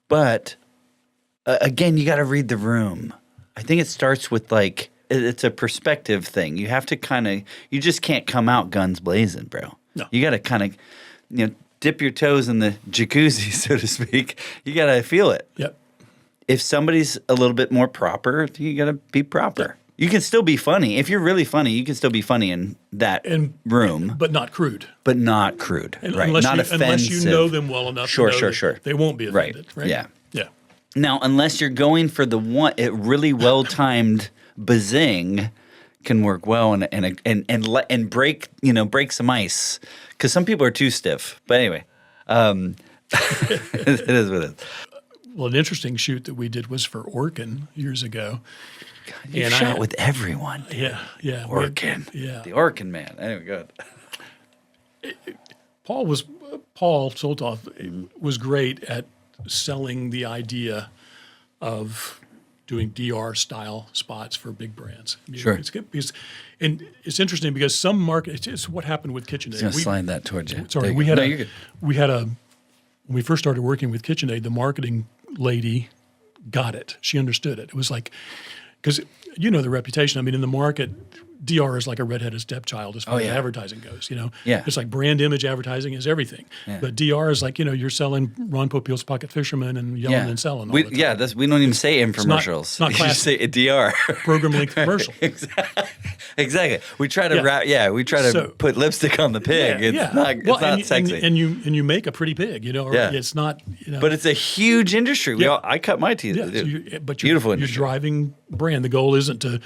S2: But again, you got to read the room. I think it starts with it's a perspective thing. You have to you just can't come out guns blazing, bro.
S1: No.
S2: You got to dip your toes in the jacuzzi, so to speak. You got to feel it.
S1: Yep.
S2: If somebody's a little bit more proper, you got to be proper. Yep. You can still be funny. If you're really funny, you can still be funny in that room.
S1: But not crude.
S2: But not crude, right? Not offensive.
S1: Unless you know them well enough
S2: Sure.
S1: they won't be offended, right?
S2: Yeah.
S1: Yeah.
S2: Now, unless you're going for the one, really well-timed bazing can work well and break some ice, because some people are too stiff. But anyway, it is what it is.
S1: Well, an interesting shoot that we did was for Orkin years ago.
S2: God, you shot with everyone.
S1: Yeah.
S2: Orkin.
S1: Yeah.
S2: The Orkin man. Anyway, good.
S1: Paul Soltoff was great at selling the idea of doing DR style spots for big brands. I mean,
S2: Sure.
S1: It's good because, and it's interesting because some market. It's what happened with KitchenAid.
S2: Just slide that towards you.
S1: Sorry,
S2: You're good.
S1: when we first started working with KitchenAid, the marketing lady got it. She understood it. It was like, because you know the reputation. I mean, in the market, DR is like a redheaded stepchild as far as advertising goes.
S2: Yeah.
S1: It's like brand image advertising is everything. Yeah. But DR is like you're selling Ron Popeil's Pocket Fisherman and yelling and selling. All the time.
S2: We don't even say infomercials.
S1: It's not
S2: you just say DR.
S1: Program length commercial.
S2: Exactly. We try to we try to put lipstick on the pig. It's not sexy.
S1: And you make a pretty pig. It's not.
S2: But it's a huge industry. I cut my teeth. Beautiful industry.
S1: You're driving brand. The goal isn't to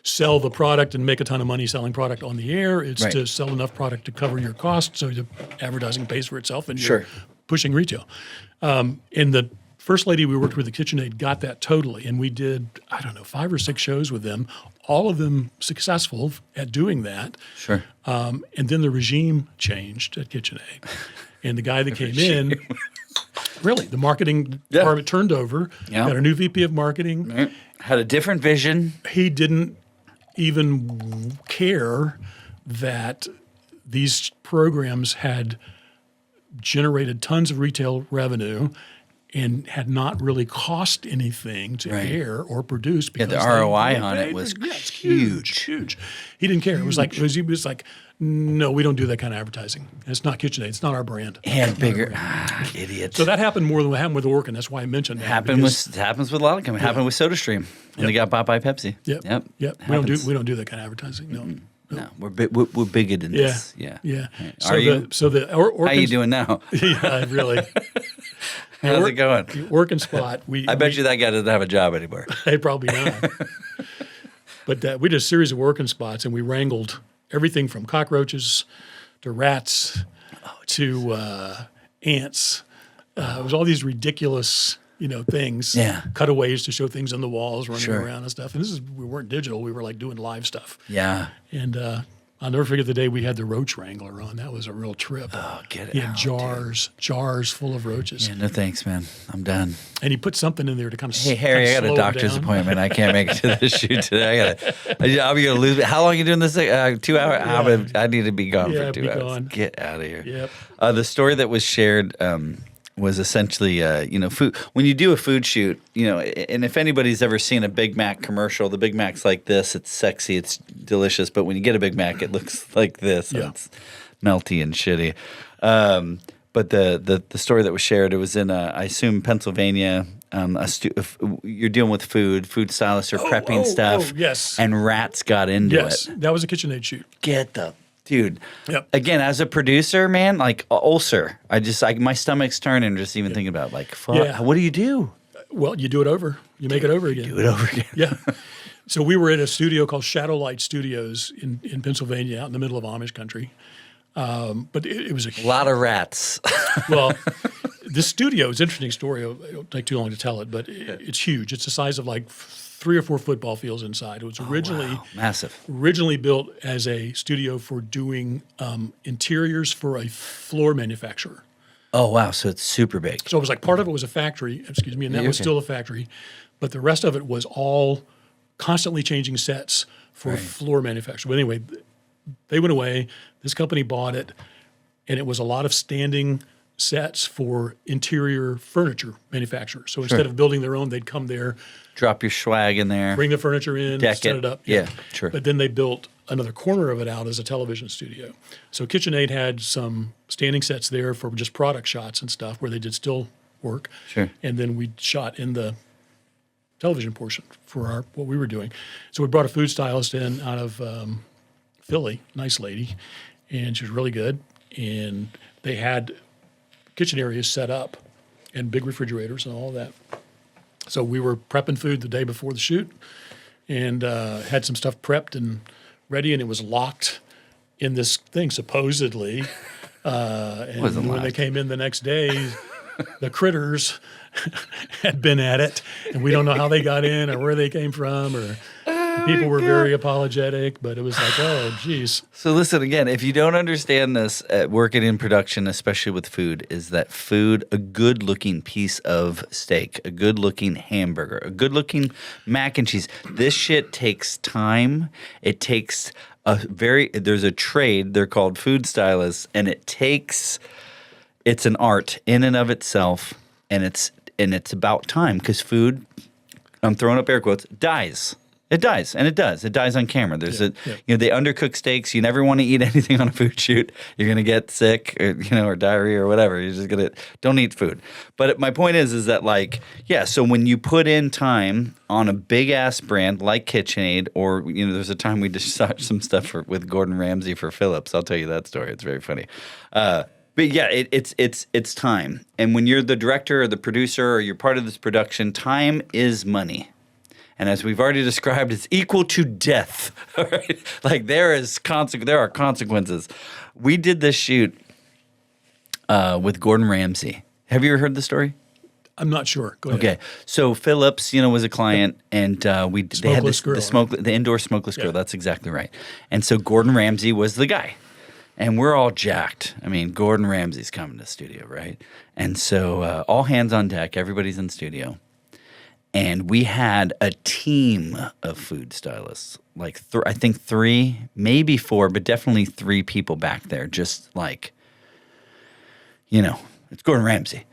S1: sell the product and make a ton of money selling product on the air. It's to sell enough product to cover your costs so the advertising pays for itself and you're pushing retail. And the first lady we worked with at KitchenAid got that totally. And we did, 5 or 6 shows with them, all of them successful at doing that.
S2: Sure.
S1: And then the regime changed at KitchenAid. And the guy that came in, really, the marketing department turned over, got a new VP of marketing.
S2: Had a different vision.
S1: He didn't even care that these programs had generated tons of retail revenue and had not really cost anything to air or produce. Because
S2: the ROI on it was huge.
S1: He didn't care. He was like, no, we don't do that kind of advertising. It's not KitchenAid. It's not our brand.
S2: And bigger. Idiot.
S1: So that happened more than what happened with Orkin. That's why I mentioned that.
S2: Happens with a lot of companies. Happened with SodaStream when they got bought by Pepsi.
S1: Yep. We don't do that kind of advertising. No.
S2: No, we're bigger than this. Yeah.
S1: Right.
S2: Are you?
S1: Orkin's,
S2: how are you doing now?
S1: Yeah, really.
S2: How's it going?
S1: Orkin spot.
S2: I bet you that guy doesn't have a job anymore.
S1: Probably not. But we did a series of Orkin spots, and we wrangled everything from cockroaches to rats to ants. It was all these ridiculous, things.
S2: Yeah.
S1: Cutaways to show things on the walls, running around and stuff. And we weren't digital. We were like doing live stuff.
S2: Yeah.
S1: And I'll never forget the day we had the roach wrangler on. That was a real trip.
S2: Oh, get it
S1: He had
S2: out,
S1: jars full of roaches.
S2: Yeah, no thanks, man. I'm done.
S1: And he put something in there to kind of
S2: Hey, Harry, I got a doctor's appointment. I can't make it to the shoot today. I'm going to lose it. How long are you doing this? 2 hours? Yeah. I need to be gone for 2 hours.
S1: Gone.
S2: Get out of here.
S1: Yep.
S2: The story that was shared was essentially, food. When you do a food shoot, and if anybody's ever seen a Big Mac commercial, the Big Mac's like this. It's sexy. It's delicious. But when you get a Big Mac, it looks like this.
S1: Yeah.
S2: It's melty and shitty. But the story that was shared, it was in, I assume, Pennsylvania. You're dealing with food stylists are prepping stuff.
S1: Yes.
S2: And rats got into it.
S1: Yes. That was a KitchenAid shoot.
S2: Dude, again, as a producer, man, like ulcer, my stomach's turning just even thinking about fuck, what do you do?
S1: Well, you do it over. You make it over again.
S2: Do it over again.
S1: Yeah. So we were at a studio called Shadowlight Studios in Pennsylvania, out in the middle of Amish country. But it was
S2: a lot of rats.
S1: Well, this studio is an interesting story. It won't take too long to tell it, but it's huge. It's the size of 3 or 4 football fields inside. It was originally
S2: massive.
S1: Originally built as a studio for doing interiors for a floor manufacturer.
S2: Oh wow! So it's super big.
S1: So it was part of it was a factory. Excuse me, and that was still a factory, but the rest of it was all constantly changing sets for floor manufacture. But anyway, they went away. This company bought it, and it was a lot of standing sets for interior furniture manufacturers. So instead of building their own, they'd come there,
S2: drop your swag in there,
S1: bring the furniture in, set it up.
S2: Yeah, sure.
S1: But then they built another corner of it out as a television studio. So KitchenAid had some standing sets there for just product shots and stuff where they did still work.
S2: Sure.
S1: And then we shot in the television portion for what we were doing. So we brought a food stylist in out of Philly, nice lady, and she was really good. And they had kitchen areas set up and big refrigerators and all of that. So we were prepping food the day before the shoot and had some stuff prepped and ready, and it was locked in this thing, supposedly. And when they came in the next day, the critters had been at it, and we don't know how they got in or where they came from. People were very apologetic, but it was like, oh, geez.
S2: So listen again, if you don't understand this, working in production, especially with food, is that food, a good-looking piece of steak, a good-looking hamburger, a good-looking mac and cheese, this shit takes time. It takes there's a trade, they're called food stylists, and it's an art in and of itself, and it's about time, because food, I'm throwing up air quotes, dies. It dies, and it does. It dies on camera. There's they undercook steaks. You never want to eat anything on a food shoot. You're gonna get sick, or diarrhea or whatever. You're just don't eat food. But my point is that so when you put in time on a big ass brand like KitchenAid, or there's a time we just saw some stuff with Gordon Ramsay for Phillips. I'll tell you that story. It's very funny. But yeah, it's time. And when you're the director or the producer or you're part of this production, time is money. And as we've already described, it's equal to death. All right? Like there are consequences. We did this shoot with Gordon Ramsay. Have you ever heard the story?
S1: I'm not sure. Go ahead.
S2: Okay. So Phillips, was a client, and they had the indoor smokeless grill. That's exactly right. And so Gordon Ramsay was the guy. And we're all jacked. I mean, Gordon Ramsay's coming to the studio, right? And so all hands on deck. Everybody's in studio. And we had a team of food stylists, I think 3, maybe 4, but definitely 3 people back there, just it's Gordon Ramsay.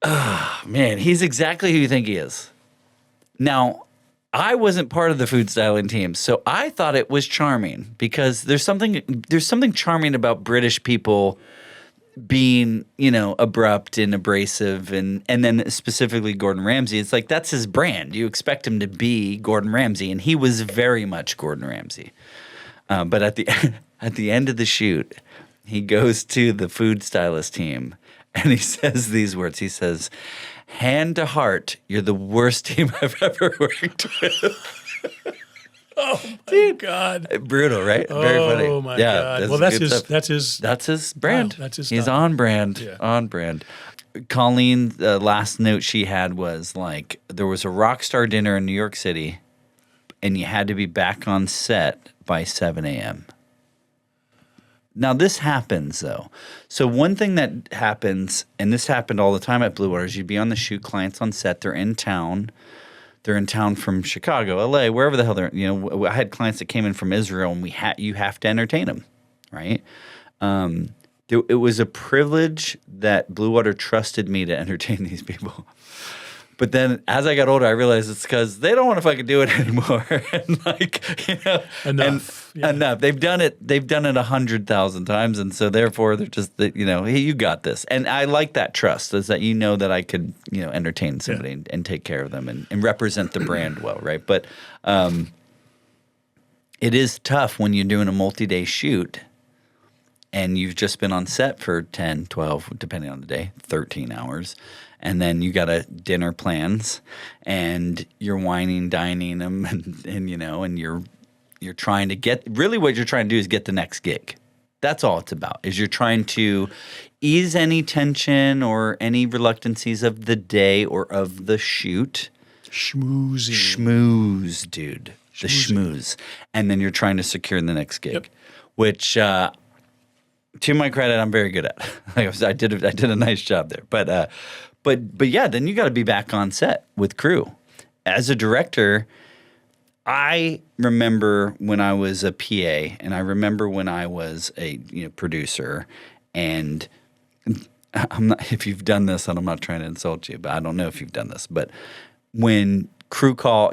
S2: Oh, man, he's exactly who you think he is. Now, I wasn't part of the food styling team, so I thought it was charming, because there's something charming about British people being, abrupt and abrasive, and then specifically Gordon Ramsay. It's like that's his brand. You expect him to be Gordon Ramsay, and he was very much Gordon Ramsay. But at the end of the shoot, he goes to the food stylist team and he says these words. He says, "Hand to heart, you're the worst team I've ever worked with."
S1: Oh my God!
S2: Brutal, right? Very funny.
S1: Oh my God! Well, that's his
S2: brand.
S1: Wow, that's his.
S2: He's on brand. Yeah. On brand. Colleen, the last note she had was there was a Rockstar dinner in New York City, and you had to be back on set by 7 a.m. Now this happens though. So one thing that happens, and this happened all the time at Blue Water, is you'd be on the shoot, clients on set, they're in town. They're in town from Chicago, LA, wherever the hell they're. I had clients that came in from Israel, and you have to entertain them, right? It was a privilege that Blue Water trusted me to entertain these people. But then, as I got older, I realized it's because they don't want to fucking do it anymore. And enough. They've done it 100,000 times, and so therefore they're just hey, you got this. And I like that trust, is that that I could entertain somebody and take care of them and represent the brand well, right? But it is tough when you're doing a multi-day shoot and you've just been on set for 10, 12, depending on the day, 13 hours. And then you got dinner plans, and you're whining, dining them, and you're trying to get, really what you're trying to do is get the next gig. That's all it's about, is you're trying to ease any tension or any reluctancies of the day or of the shoot. Schmooze, dude. The schmooze. And then you're trying to secure the next gig, which, to my credit, I'm very good at. I did a nice job there. But yeah, then you got to be back on set with crew. As a director, I remember when I was a PA, and I remember when I was a producer, and I'm not, if you've done this, and I'm not trying to insult you, but I don't know if you've done this, but when crew call,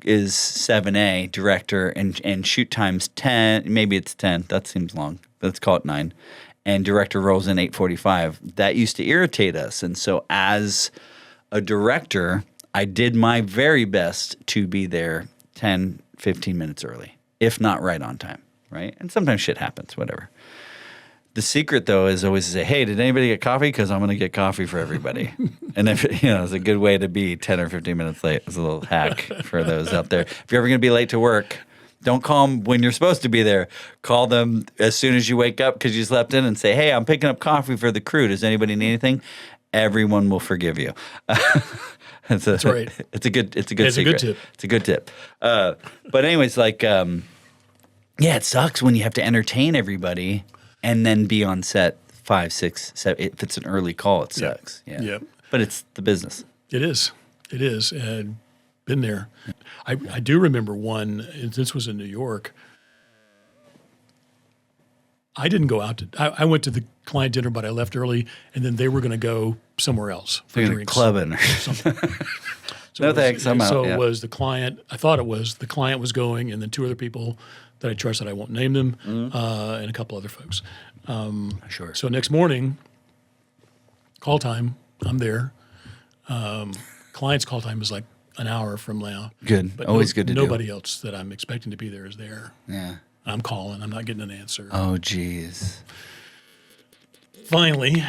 S2: is 7A, director, and shoot time's 10, maybe it's 10, that seems long, let's call it 9. And director rolls in 8:45. That used to irritate us. And so as a director, I did my very best to be there 10, 15 minutes early, if not right on time, right? And sometimes shit happens, whatever. The secret, though, is always to say, hey, did anybody get coffee? Because I'm going to get coffee for everybody. And if it's a good way to be 10 or 15 minutes late. It's a little hack for those out there. If you're ever going to be late to work, don't call them when you're supposed to be there. Call them as soon as you wake up because you slept in and say, hey, I'm picking up coffee for the crew. Does anybody need anything? Everyone will forgive you.
S1: That's right.
S2: It's a good
S1: It's a
S2: secret.
S1: good tip.
S2: It's a good tip. But anyways, like, yeah, it sucks when you have to entertain everybody and then be on set 5, 6, 7. If it's an early call, it sucks. Yeah.
S1: Yeah.
S2: But it's the business.
S1: It is. It is. And been there. I do remember one, this was in New York. I didn't go out I went to the client dinner, but I left early, and then they were going to go somewhere else for drinks.
S2: Clubbing or
S1: something. So
S2: no thanks, I'm out.
S1: So
S2: yeah.
S1: it was the client, I thought it was, the client was going, and then 2 other people that I trusted, I won't name them, and a couple other folks.
S2: Sure.
S1: So next morning, call time, I'm there. Client's call time is like an hour from now.
S2: Good.
S1: But
S2: Always good to do.
S1: Nobody else that I'm expecting to be there is there.
S2: Yeah.
S1: I'm calling. I'm not getting an answer.
S2: Oh, geez.
S1: Finally,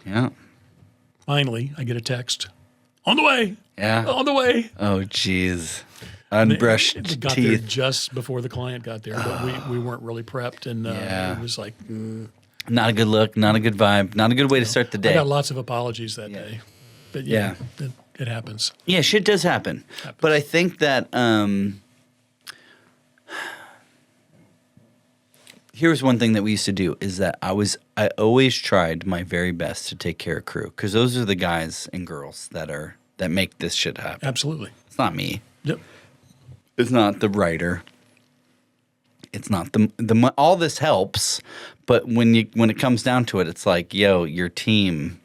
S2: Yeah.
S1: I get a text. On the way.
S2: Yeah.
S1: On the way.
S2: Oh, geez. Unbrushed
S1: They got there
S2: teeth.
S1: just before the client got there, but we weren't really prepped, and
S2: Yeah.
S1: it was like
S2: Not a good look. Not a good vibe. Not a good way to start the
S1: I
S2: day.
S1: got lots of apologies that day. But yeah, it happens.
S2: Yeah, shit does happen. But I think that here's one thing that we used to do is that I always tried my very best to take care of crew, because those are the guys and girls that make this shit happen.
S1: Absolutely.
S2: It's not me.
S1: Yep.
S2: It's not the writer. It's not the all this helps, but when it comes down to it, it's like, yo, your team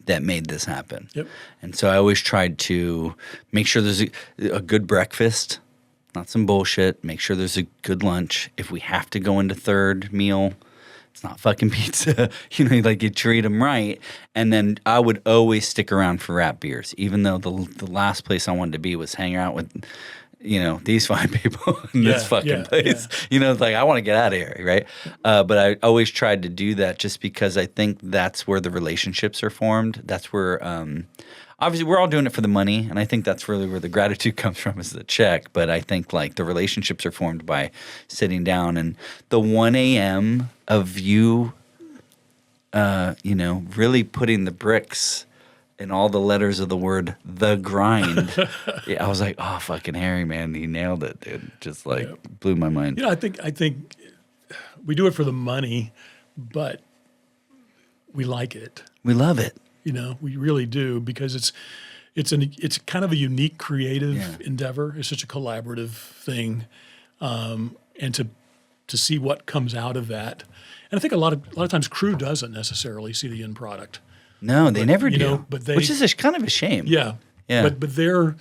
S2: that made this happen.
S1: Yep.
S2: And so I always tried to make sure there's a good breakfast, not some bullshit. Make sure there's a good lunch. If we have to go into third meal, it's not fucking pizza. Like you treat them right. And then I would always stick around for rap beers, even though the last place I wanted to be was hanging out with, these fine people in this fucking place.
S1: Yeah.
S2: It's like, I want to get out of here, right? But I always tried to do that just because I think that's where the relationships are formed. That's where, obviously, we're all doing it for the money, and I think that's really where the gratitude comes from, is the check. But I think, like, the relationships are formed by sitting down, and the 1 a.m. of you, really putting the bricks in all the letters of the word "the grind." I was like, "Oh, fucking Harry, man, he nailed it, dude!" Just like blew my mind.
S1: I think we do it for the money, but we like it.
S2: We love it.
S1: We really do, because it's kind of a unique creative endeavor. It's such a collaborative thing, and to see what comes out of that. And I think a lot of times crew doesn't necessarily see the end product.
S2: No, they never do.
S1: But
S2: which is kind of a shame.
S1: Yeah.
S2: Yeah.
S1: But they're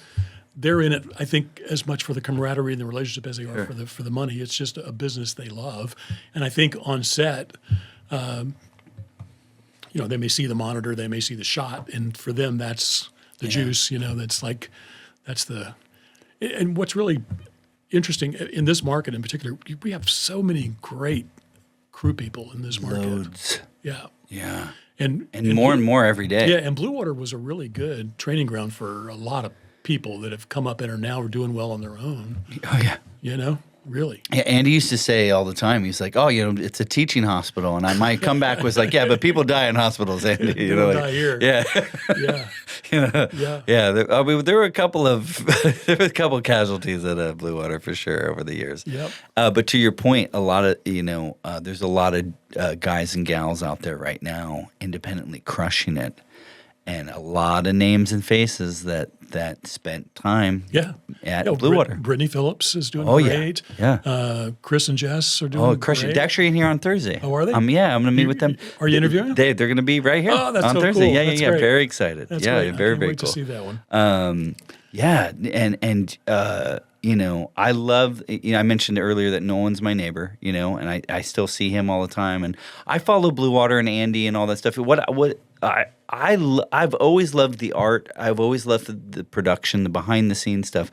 S1: in it, I think, as much for the camaraderie and the relationship as they are for the money. It's just a business they love. And I think on set, they may see the monitor, they may see the shot, and for them that's the juice. And what's really interesting in this market in particular, we have so many great crew people in this market.
S2: Loads.
S1: Yeah.
S2: Yeah.
S1: And
S2: more and more every day.
S1: Yeah, and Blue Water was a really good training ground for a lot of people that have come up and are now doing well on their own.
S2: Oh, yeah.
S1: Really.
S2: Yeah, Andy used to say all the time, he's like, "Oh, it's a teaching hospital," and my comeback was like, "Yeah, but people die in hospitals, Andy."
S1: They don't die here.
S2: Yeah,
S1: Yeah.
S2: yeah. There were a couple of casualties at Blue Water for sure over the years.
S1: Yep.
S2: But to your point, a lot of there's a lot of guys and gals out there right now independently crushing it, and a lot of names and faces that spent time at Blue Water.
S1: Brittany Phillips is doing great.
S2: Yeah.
S1: Chris and Jess are doing
S2: crushing.
S1: great.
S2: They're actually in here on Thursday.
S1: Oh, are they?
S2: Yeah, I'm going to meet with them.
S1: Are you interviewing them?
S2: They're going to be right here
S1: Oh, that's
S2: on
S1: so
S2: Thursday.
S1: cool.
S2: Yeah,
S1: That's
S2: yeah.
S1: great.
S2: Very excited.
S1: That's
S2: yeah,
S1: great.
S2: very,
S1: I can't
S2: very
S1: wait
S2: cool.
S1: to see that one.
S2: Yeah, and I love. I mentioned earlier that Nolan's my neighbor. And I still see him all the time, and I follow Blue Water and Andy and all that stuff. I've always loved the art. I've always loved the production, the behind the scenes stuff.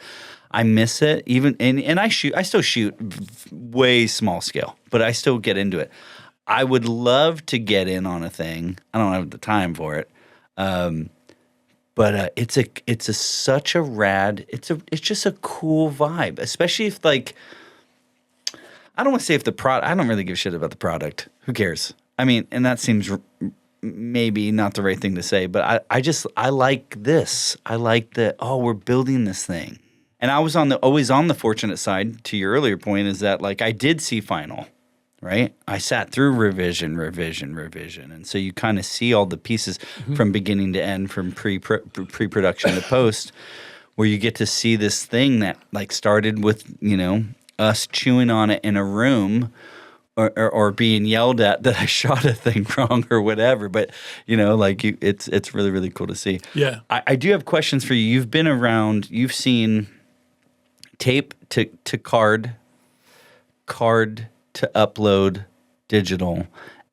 S2: I miss it even, and I still shoot way small scale, but I still get into it. I would love to get in on a thing. I don't have the time for it. But it's such a rad. It's just a cool vibe, especially if I don't want to say if the product. I don't really give a shit about the product. Who cares? I mean, and that seems maybe not the right thing to say, but I like this. I like that. Oh, we're building this thing. And I was always on the fortunate side. To your earlier point, is that like I did see final, right? I sat through revision, and so you kind of see all the pieces from beginning to end, from pre-production to post, where you get to see this thing that like started with us chewing on it in a room. Or being yelled at that I shot a thing wrong or whatever, but it's really, really cool to see.
S1: Yeah,
S2: I do have questions for you. You've been around. You've seen tape to card to upload digital,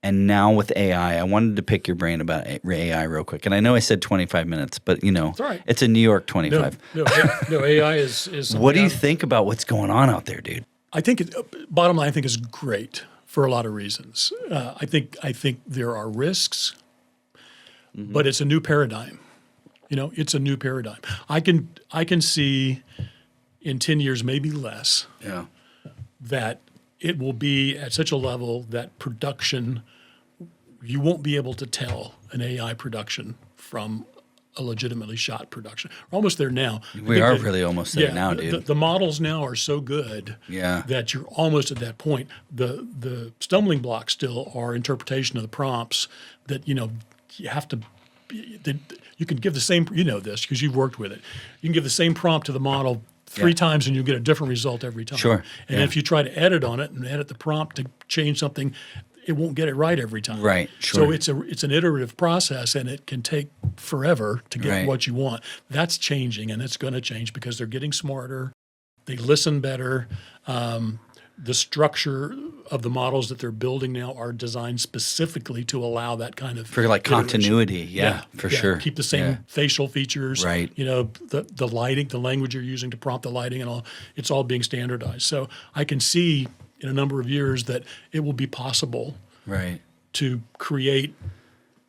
S2: and now with AI. I wanted to pick your brain about AI real quick. And I know I said 25 minutes, but
S1: it's all right.
S2: It's a New York 25.
S1: No, AI is.
S2: What do you think about what's going on out there, dude?
S1: I think bottom line, I think is great for a lot of reasons. I think there are risks, but it's a new paradigm. It's a new paradigm. I can see in 10 years, maybe less, that it will be at such a level that production, you won't be able to tell an AI production from a legitimately shot production. We're almost there now.
S2: We are really almost there now, dude.
S1: The models now are so good that you're almost at that point. The stumbling blocks still are interpretation of the prompts that, you have to you can give the same, this because you've worked with it. You can give the same prompt to the model 3 times and you get a different result every time.
S2: Sure.
S1: And if you try to edit on it and edit the prompt to change something, it won't get it right every time.
S2: Right, sure.
S1: So it's an iterative process, and it can take forever to get what you want. That's changing, and it's going to change because they're getting smarter. They listen better. The structure of the models that they're building now are designed specifically to allow that kind of
S2: for like continuity. For sure.
S1: Keep the same facial features.
S2: Right.
S1: The lighting, the language you're using to prompt the lighting, and all. It's all being standardized. So I can see in a number of years that it will be possible to create.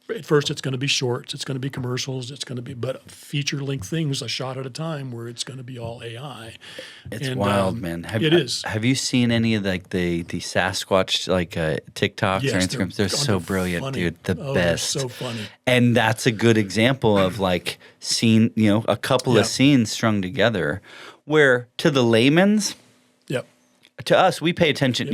S1: At first, it's going to be shorts, it's going to be commercials, it's going to be but feature-length things a shot at a time where it's going to be all AI.
S2: It's wild, man.
S1: It is.
S2: Have you seen any of like the Sasquatch TikToks or Instagrams? They're so brilliant,
S1: funny.
S2: Dude. The best.
S1: They're so funny.
S2: And that's a good example of like seeing, a couple of scenes strung together where to the layman's, to us, we pay attention.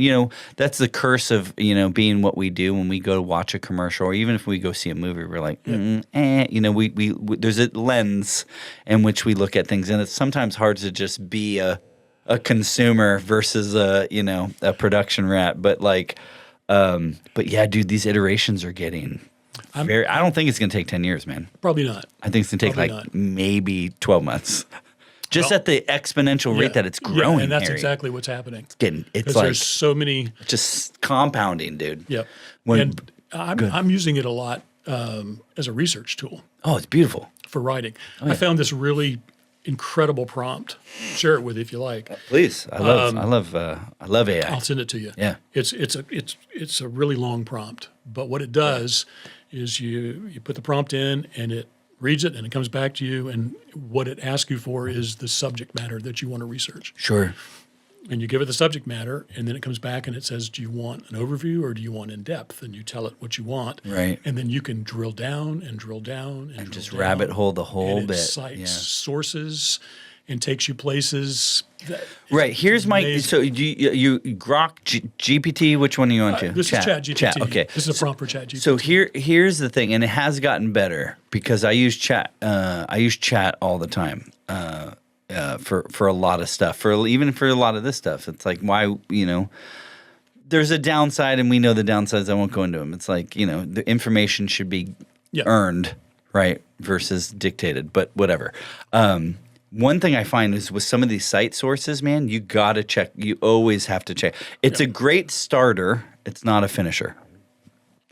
S2: That's the curse of being what we do when we go to watch a commercial, or even if we go see a movie. We're like, we there's a lens in which we look at things, and it's sometimes hard to just be a consumer versus a production rat. But yeah, dude, these iterations are getting very. I don't think it's gonna take 10 years, man.
S1: Probably not.
S2: I think it's gonna take maybe 12 months. Just at the exponential rate that it's growing,
S1: and that's
S2: Harry.
S1: Exactly what's happening.
S2: It's like
S1: there's so many,
S2: just compounding, dude.
S1: Yep. And I'm using it a lot as a research tool.
S2: Oh, it's beautiful
S1: for writing. I found this really incredible prompt. Share it with you if you like.
S2: Please, I love AI.
S1: I'll send it to you.
S2: Yeah,
S1: it's a really long prompt, but what it does is you put the prompt in and it reads it and it comes back to you, and what it asks you for is the subject matter that you want to research.
S2: Sure.
S1: And you give it the subject matter, and then it comes back and it says, do you want an overview or do you want in depth? And you tell it what you want.
S2: Right.
S1: And then you can drill down and drill down and
S2: just
S1: down,
S2: rabbit hole the whole
S1: and it
S2: bit.
S1: Cites sources and takes you places.
S2: Here's my so you Grok GPT. Which one are you on to?
S1: This is ChatGPT.
S2: Chat. Okay.
S1: This is a prompt for ChatGPT.
S2: So here's the thing, and it has gotten better because I use chat. I use chat all the time. For a lot of stuff, even for a lot of this stuff. It's like, why, there's a downside, and we know the downsides. I won't go into them. It's like, the information should be earned, right, versus dictated, but whatever. One thing I find is with some of these site sources, man, you got to check. You always have to check. It's a great starter. It's not a finisher.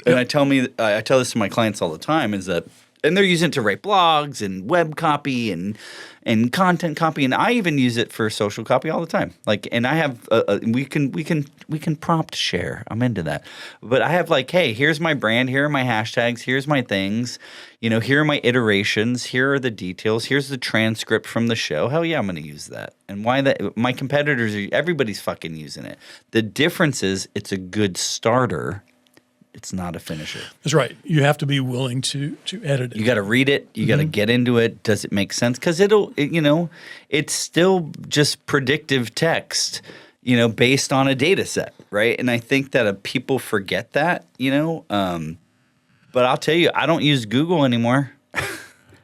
S2: And I tell this to my clients all the time is that, and they're using it to write blogs and web copy and content copy, and I even use it for social copy all the time. Like, and I have we can prompt share. I'm into that. But I have like, hey, here's my brand, here are my hashtags, here's my things, here are my iterations, here are the details, here's the transcript from the show. Hell yeah, I'm going to use that. And why that? My competitors, everybody's fucking using it. The difference is it's a good starter. It's not a finisher.
S1: That's right. You have to be willing to edit it.
S2: You got to read it. You got to get into it. Does it make sense? Because it's still just predictive text, based on a data set, right? And I think that people forget that, But I'll tell you, I don't use Google anymore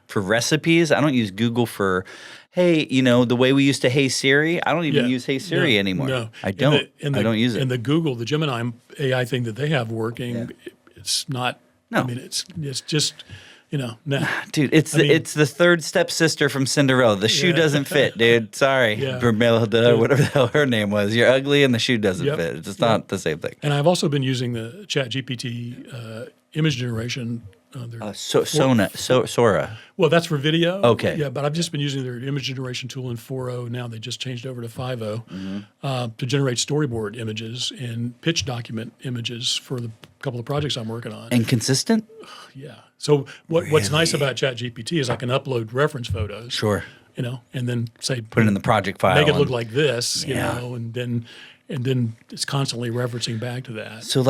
S2: for recipes. I don't use Google for, hey, the way we used to Hey Siri. I don't even use Hey Siri anymore. No. I don't. I don't use it.
S1: And the Google, the Gemini AI thing that they have working, it's not.
S2: No.
S1: I mean, it's just, nah.
S2: Dude, it's the third stepsister from Cinderella. The shoe doesn't fit, dude. Sorry. Brumilda, whatever the hell her name was. You're ugly and the shoe doesn't fit. It's just not the same thing.
S1: And I've also been using the ChatGPT image generation.
S2: Sora.
S1: Well, that's for video.
S2: Okay.
S1: Yeah, but I've just been using their image generation tool in 4.0. Now they just changed over to 5.0 to generate storyboard images and pitch document images for the couple of projects I'm working on.
S2: And consistent?
S1: Yeah. So what's nice about ChatGPT is I can upload reference photos.
S2: Sure.
S1: And then say
S2: put it in the project file.
S1: Make it look like this, and then it's constantly referencing back to that.
S2: So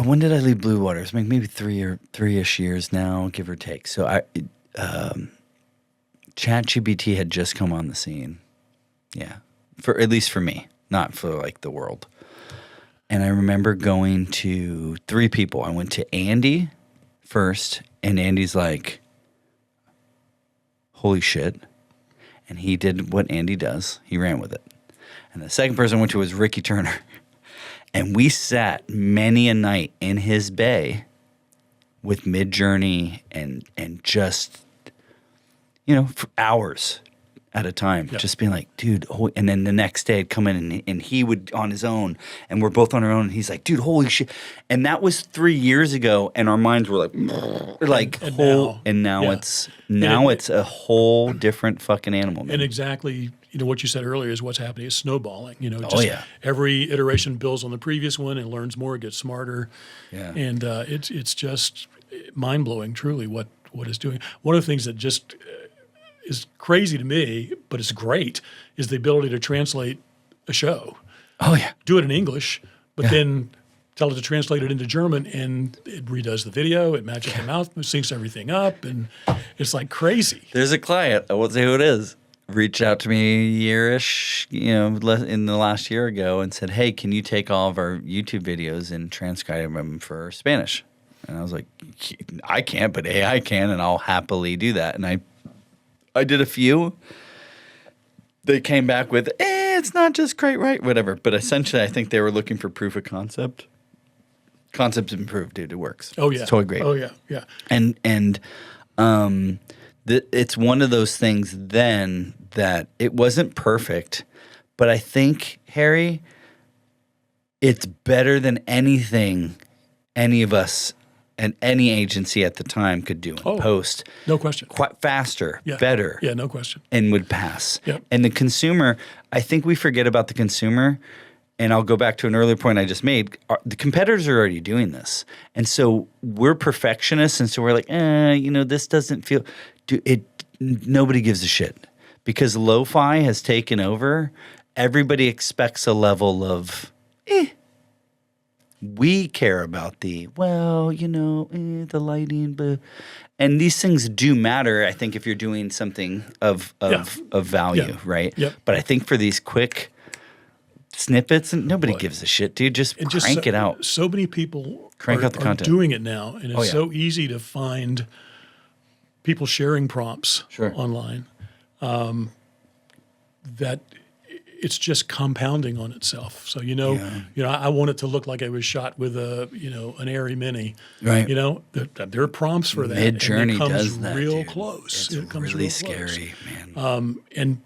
S2: when did I leave Blue Waters? Maybe three-ish years now, give or take. So ChatGPT had just come on the scene. Yeah. At least for me, not for the world. And I remember going to 3 people. I went to Andy first, and Andy's like, holy shit. And he did what Andy does. He ran with it. And the second person I went to was Ricky Turner. And we sat many a night in his bay with Midjourney and just, for hours at a time, just being like, dude, and then the next day I'd come in and he would on his own, and we're both on our own, and he's like, dude, holy shit. And that was 3 years ago, and our minds were now it's a whole different fucking animal, man.
S1: And exactly, what you said earlier is what's happening is snowballing. Every iteration builds on the previous one and learns more, gets smarter. Yeah. And it's just mind-blowing, truly, what it's doing. One of the things that just is crazy to me, but it's great, is the ability to translate a show.
S2: Oh, yeah.
S1: Do it in English, but then tell it to translate it into German, and it redoes the video, it matches the mouth, it syncs everything up, and it's crazy.
S2: There's a client, I won't say who it is, reached out to me a year-ish, in the last year ago, and said, hey, can you take all of our YouTube videos and transcribe them for Spanish? And I was like, I can't, but AI can, and I'll happily do that. And I did a few. They came back with, it's not just quite right, whatever. But essentially, I think they were looking for proof of concept. Concept's improved, dude. It works.
S1: Oh, yeah.
S2: It's totally great.
S1: Oh, yeah, yeah.
S2: And it's one of those things then that it wasn't perfect, but I think, Harry, it's better than anything any of us and any agency at the time could do in post.
S1: No question.
S2: Quite faster, better.
S1: Yeah, no question.
S2: And would pass.
S1: Yep.
S2: And the consumer, I think we forget about the consumer. And I'll go back to an earlier point I just made. The competitors are already doing this. And so we're perfectionists. And so we're like, this doesn't feel – nobody gives a shit. Because lo-fi has taken over, everybody expects a level of We care about the lighting, but and these things do matter. I think if you're doing something of value, right?
S1: Yep.
S2: But I think for these quick snippets, nobody gives a shit, dude. Just crank it out.
S1: So many people
S2: out the content.
S1: Doing it now, and it's so easy to find people sharing prompts online that it's just compounding on itself. So I want it to look like it was shot with an Airy Mini.
S2: Right.
S1: There are prompts for that.
S2: Midjourney
S1: does
S2: that.
S1: Real
S2: dude.
S1: close.
S2: It's
S1: it comes
S2: really
S1: real
S2: scary,
S1: close.
S2: man.
S1: And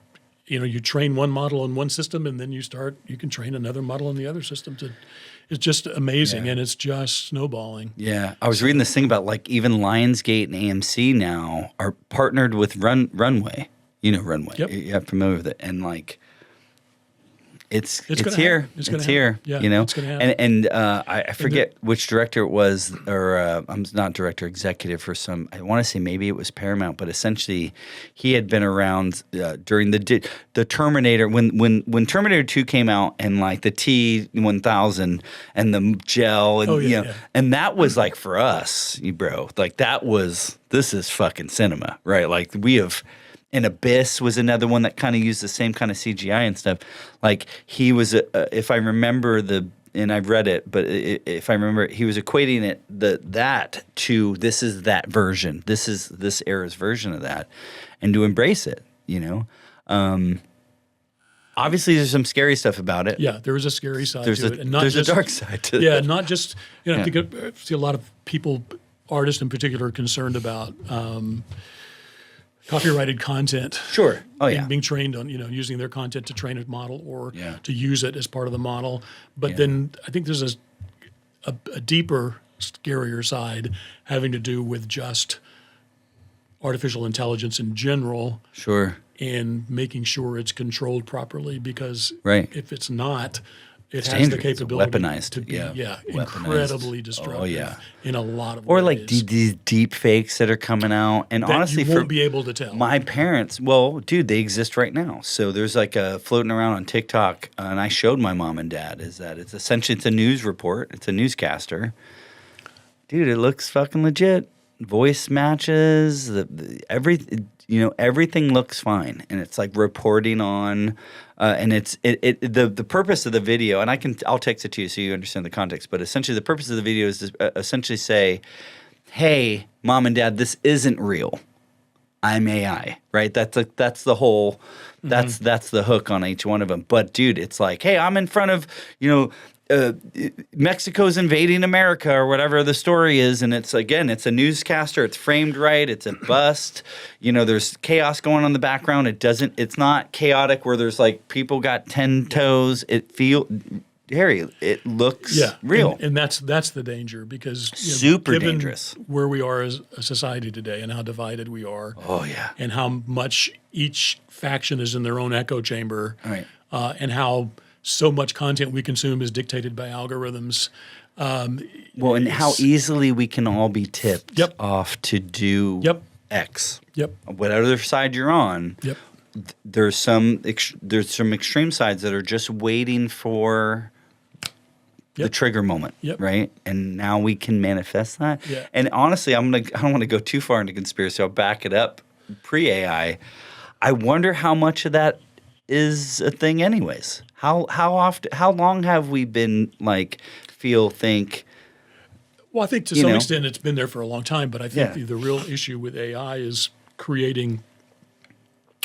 S1: you train one model on one system, and then you can train another model on the other system. It's just amazing, and it's just snowballing.
S2: Yeah, I was reading this thing about even Lionsgate and AMC now are partnered with Runway. Runway.
S1: Yep.
S2: You're familiar with it, and It's
S1: gonna
S2: here.
S1: happen.
S2: It's
S1: gonna
S2: here.
S1: happen. Yeah,
S2: you know,
S1: it's gonna happen.
S2: and I forget which director it was, or I'm not director, executive for some. I want to say maybe it was Paramount, but essentially, he had been around during the Terminator when Terminator 2 came out, and like the T-1000 and the gel, and you know, and that was like for us, bro, like this is fucking cinema, right? Like we have. And Abyss was another one that kind of used the same kind of CGI and stuff. Like he was, if I remember and I've read it, but if I remember, he was equating that to this is that version. This is this era's version of that, and to embrace it. You know, obviously there's some scary stuff about it.
S1: Yeah, there is a scary side to it, and not
S2: there's
S1: just
S2: a dark side to it.
S1: Yeah, not just I think I see a lot of people, artists in particular, concerned about. Copyrighted content.
S2: Sure. Oh, yeah.
S1: Being trained on, using their content to train a model or to use it as part of the model. But then I think there's a deeper, scarier side having to do with just artificial intelligence in general.
S2: Sure.
S1: And making sure it's controlled properly, because if it's not, it's has
S2: dangerous.
S1: the capability
S2: Weaponized.
S1: to be
S2: Weaponized.
S1: incredibly destructive in a lot of
S2: or
S1: ways.
S2: like these deep fakes that are coming out, and
S1: that
S2: honestly,
S1: you won't be able to tell.
S2: My parents, well, dude, they exist right now. So there's like a floating around on TikTok, and I showed my mom and dad. Is that it's essentially a news report. It's a newscaster. Dude, it looks fucking legit. Voice matches. Everything looks fine, and it's like reporting on. And the purpose of the video, and I'll text it to you so you understand the context. But essentially, the purpose of the video is to essentially say, "Hey, mom and dad, this isn't real. I'm AI." Right? That's the whole. That's the hook on each one of them. But dude, it's like, hey, I'm in front of Mexico's invading America or whatever the story is, and it's a newscaster. It's framed right. It's a bust. There's chaos going on in the background. It's not chaotic where there's like people got 10 toes. Harry, it looks real.
S1: And that's the danger, because
S2: super
S1: given
S2: dangerous
S1: where we are as a society today and how divided we are.
S2: Oh yeah.
S1: And how much each faction is in their own echo chamber.
S2: Right.
S1: And how so much content we consume is dictated by algorithms.
S2: And how easily we can all be tipped off to do X.
S1: Yep.
S2: Whatever side you're on.
S1: Yep.
S2: There's some extreme sides that are just waiting for the trigger moment, right? And now we can manifest that.
S1: Yeah.
S2: And honestly, I don't want to go too far into conspiracy. I'll back it up pre-AI. I wonder how much of that is a thing anyways. How long have we been think?
S1: Well, I think to some extent it's been there for a long time, but I think the real issue with AI is creating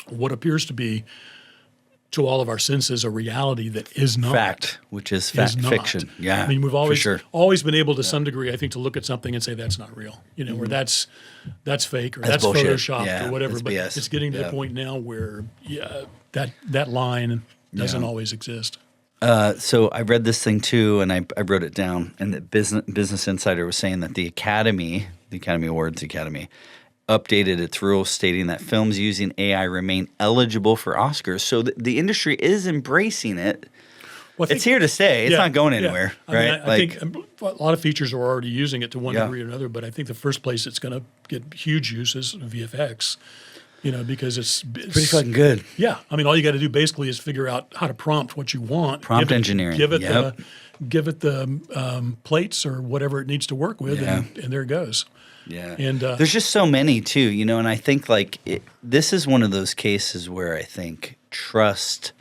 S1: what appears to be, to all of our senses, a reality that is not.
S2: Fact, which is fiction. Yeah,
S1: I mean, we've always been able to some degree, I think, to look at something and say that's not real, or that's fake, or that's
S2: bullshit.
S1: Photoshopped, or whatever. But
S2: BS.
S1: it's getting to the point now where that line doesn't always exist.
S2: So I read this thing too, and I wrote it down. And the Business Insider was saying that the Academy Awards updated its rules, stating that films using AI remain eligible for Oscars. So the industry is embracing it. Well, it's here to stay. It's not going anywhere, right?
S1: I think a lot of features are already using it to one degree or another, but I think the first place it's going to get huge use is VFX. Because it's
S2: pretty fucking good.
S1: Yeah. I mean, all you got to do basically is figure out how to prompt what you want.
S2: Engineering.
S1: Give it the plates or whatever it needs to work with, and there it goes.
S2: Yeah.
S1: And
S2: there's just so many too, and I think this is one of those cases where I think trust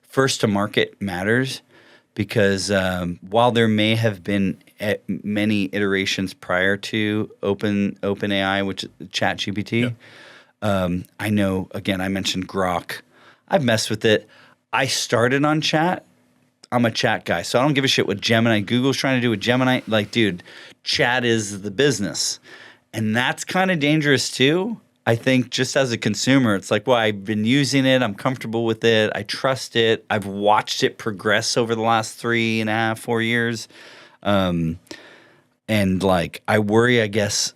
S2: first to market matters, because while there may have been many iterations prior to OpenAI, which is ChatGPT. I know, again, I mentioned Grok. I've messed with it. I started on chat. I'm a chat guy, so I don't give a shit what Gemini. Google's trying to do with Gemini. Dude, chat is the business. And that's kind of dangerous too. I think just as a consumer, it's well, I've been using it. I'm comfortable with it. I trust it. I've watched it progress over the last 3.5, 4 years. And I worry, I guess,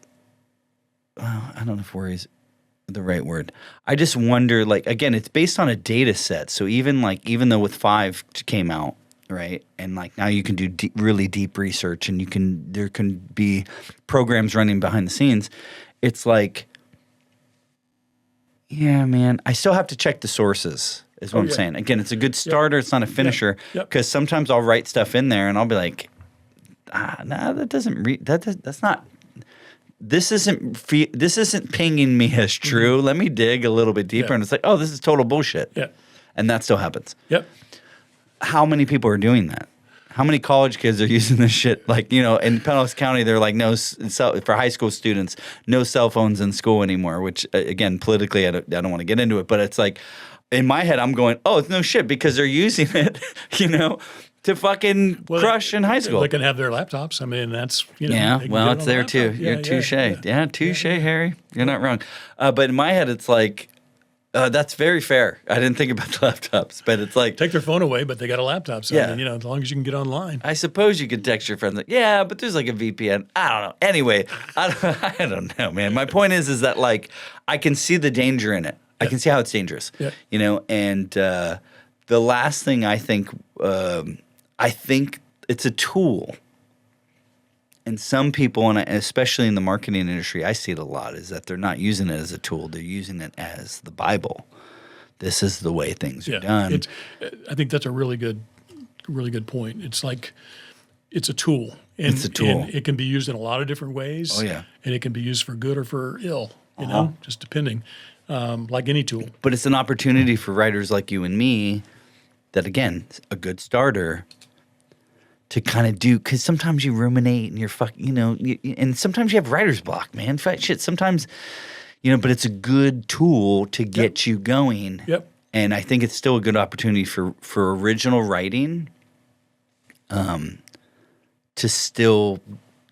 S2: I don't know if worries. the right word. I just wonder, like, again, it's based on a data set. So even though with 5 came out, right, and like now you can do really deep research, and there can be programs running behind the scenes. It's like, yeah, man, I still have to check the sources. Is what I'm saying. Again, it's a good starter. It's not a finisher, because sometimes I'll write stuff in there and I'll be like, nah, that doesn't that's not. This isn't pinging me as true. Let me dig a little bit deeper, and it's like, oh, this is total bullshit.
S1: Yeah,
S2: and that still happens.
S1: Yep.
S2: How many people are doing that? How many college kids are using this shit? Like, in Pinellas County, they're like, for high school students, no cell phones in school anymore. Which, again, politically, I don't want to get into it, but it's like, in my head, I'm going, oh, it's no shit, because they're using it, to fucking crush in high school.
S1: They can have their laptops. I mean, that's,
S2: Yeah, well, it's there too. You're touche. Yeah, touche, Harry. You're not wrong. But in my head, it's like, that's very fair. I didn't think about the laptops, but it's like,
S1: take their phone away, but they got a laptop. So, I mean, as long as you can get online.
S2: I suppose you could text your friends like, yeah, but there's like a VPN. I don't know. Anyway, I don't know, man. My point is that, like, I can see the danger in it. I can see how it's dangerous. Yeah. And the last thing I think it's a tool. And some people, and especially in the marketing industry, I see it a lot, is that they're not using it as a tool. They're using it as the Bible. This is the way things are done.
S1: I think that's a really good point. It's like, it's a tool. And,
S2: it's a tool.
S1: And it can be used in a lot of different ways.
S2: Oh, yeah.
S1: And it can be used for good or for ill, just depending, like any tool.
S2: But it's an opportunity for writers like you and me that, again, a good starter to kind of do, because sometimes you ruminate and you're and sometimes you have writer's block, man. Shit, sometimes, but it's a good tool to get you going.
S1: Yep.
S2: And I think it's still a good opportunity for original writing to still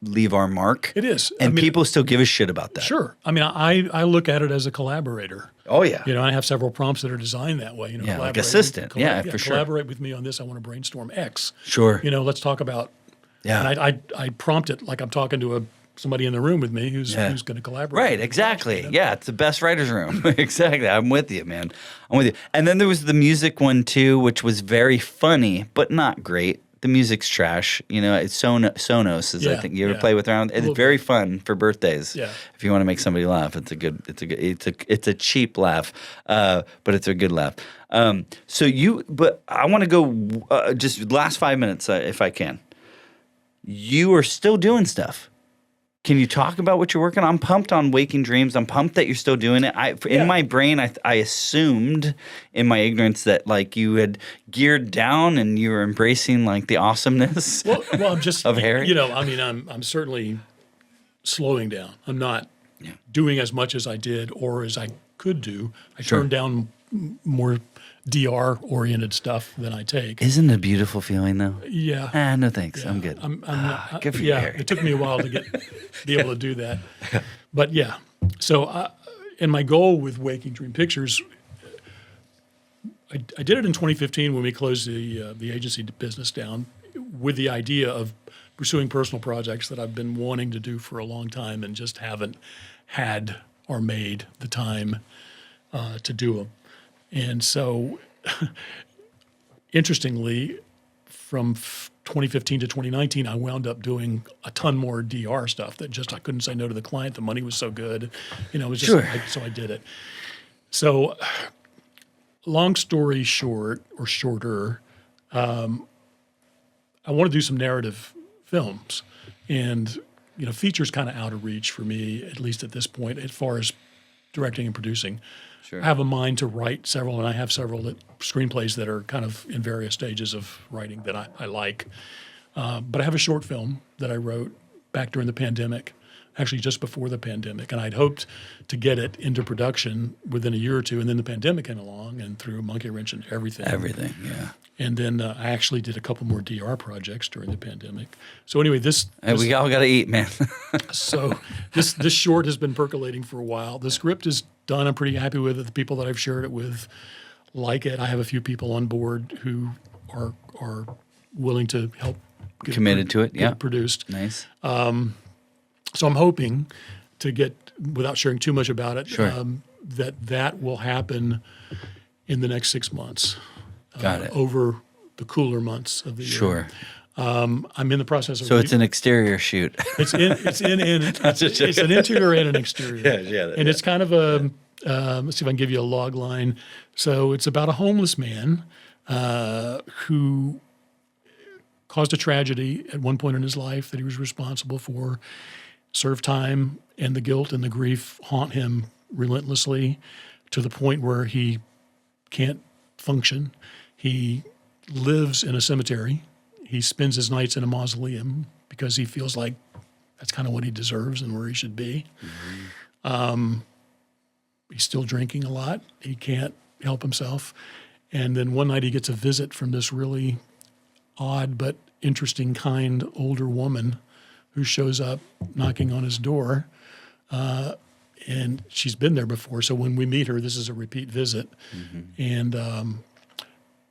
S2: leave our mark.
S1: It is.
S2: And people still give a shit about that.
S1: Sure. I mean, I look at it as a collaborator.
S2: Oh, yeah.
S1: I have several prompts that are designed that way.
S2: Like assistant. For sure.
S1: Collaborate with me on this. I want to brainstorm X.
S2: Sure.
S1: Let's talk about. Yeah. And I prompt it like I'm talking to somebody in the room with me who's going to collaborate.
S2: Right. Exactly. Yeah. It's the best writer's room. Exactly. I'm with you, man. I'm with you. And then there was the music one too, which was very funny, but not great. The music's trash. It's Sonos is, I think, you ever play with around? It's very fun for birthdays. Yeah. If you want to make somebody laugh, it's a cheap laugh, but it's a good laugh. But I want to go just last 5 minutes if I can. You are still doing stuff. Can you talk about what you're working on? I'm pumped on Waking Dreams. I'm pumped that you're still doing it. In my brain, I assumed in my ignorance that, like, you had geared down and you were embracing, like, the awesomeness
S1: I'm just,
S2: of Harry.
S1: I'm certainly slowing down. I'm not doing as much as I did or as I could do. I turned down more DR-oriented stuff than I take.
S2: Isn't it a beautiful feeling, though?
S1: Yeah.
S2: No thanks.
S1: Yeah.
S2: I'm good.
S1: I'm not,
S2: good for you, Harry.
S1: It took me a while to be able to do that. But, yeah. So, and my goal with Waking Dream Pictures, I did it in 2015 when we closed the agency business down with the idea of pursuing personal projects that I've been wanting to do for a long time and just haven't had or made the time to do them. And so, interestingly, from 2015 to 2019, I wound up doing a ton more DR stuff that just I couldn't say no to the client. The money was so good. It was just so I did it. So, long story short, or shorter, I want to do some narrative films. And, feature's kind of out of reach for me, at least at this point, as far as directing and producing. Sure. I have a mind to write several, and I have several screenplays that are kind of in various stages of writing that I like. But I have a short film that I wrote back during the pandemic, actually just before the pandemic, and I'd hoped to get it into production within a year or two, and then the pandemic came along and threw a monkey wrench into everything.
S2: Everything, yeah.
S1: And then I actually did a couple more DR projects during the pandemic. So anyway,
S2: we all got to eat, man.
S1: So this short has been percolating for a while. The script is done. I'm pretty happy with it. The people that I've shared it with like it. I have a few people on board who are willing to help.
S2: Committed to it,
S1: get it produced.
S2: Nice.
S1: So I'm hoping to get, without sharing too much about it,
S2: Sure.
S1: that will happen in the next 6 months.
S2: Got it.
S1: Over the cooler months of the year.
S2: Sure.
S1: I'm in the process of.
S2: So it's an exterior shoot.
S1: It's an interior and an exterior. And it's kind of a. Let's see if I can give you a log line. So it's about a homeless man who caused a tragedy at one point in his life that he was responsible for, served time, and the guilt and the grief haunt him relentlessly to the point where he can't function. He lives in a cemetery. He spends his nights in a mausoleum because he feels like that's kind of what he deserves and where he should be. He's still drinking a lot. He can't help himself. And then one night he gets a visit from this really odd but interesting, kind older woman who shows up knocking on his door. And she's been there before. So when we meet her, this is a repeat visit. And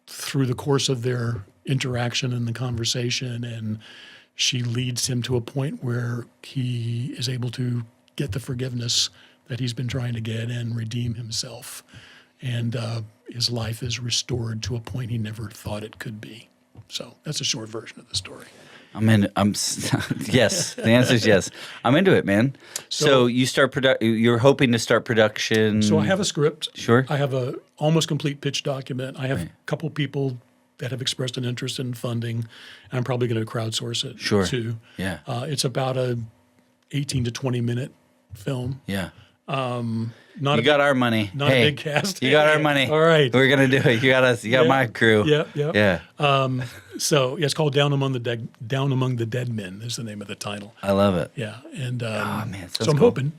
S1: through the course of their interaction and the conversation, and she leads him to a point where he is able to get the forgiveness that he's been trying to get and redeem himself. And his life is restored to a point he never thought it could be. So that's a short version of the story.
S2: Yes. The answer is yes. I'm into it, man. So you start you're hoping to start production.
S1: So I have a script.
S2: Sure.
S1: I have a almost complete pitch document. I have a couple people that have expressed an interest in funding. And I'm probably going to crowdsource it too.
S2: Yeah.
S1: It's about a 18 to 20 minute film.
S2: Yeah.
S1: You
S2: got our money.
S1: Not a big cast.
S2: You got our money.
S1: All right.
S2: We're gonna do it. You got us. You got my crew.
S1: Yeah. So it's called Down Among the Dead Men is the name of the title.
S2: I love it.
S1: Yeah. And
S2: man,
S1: so I'm hoping.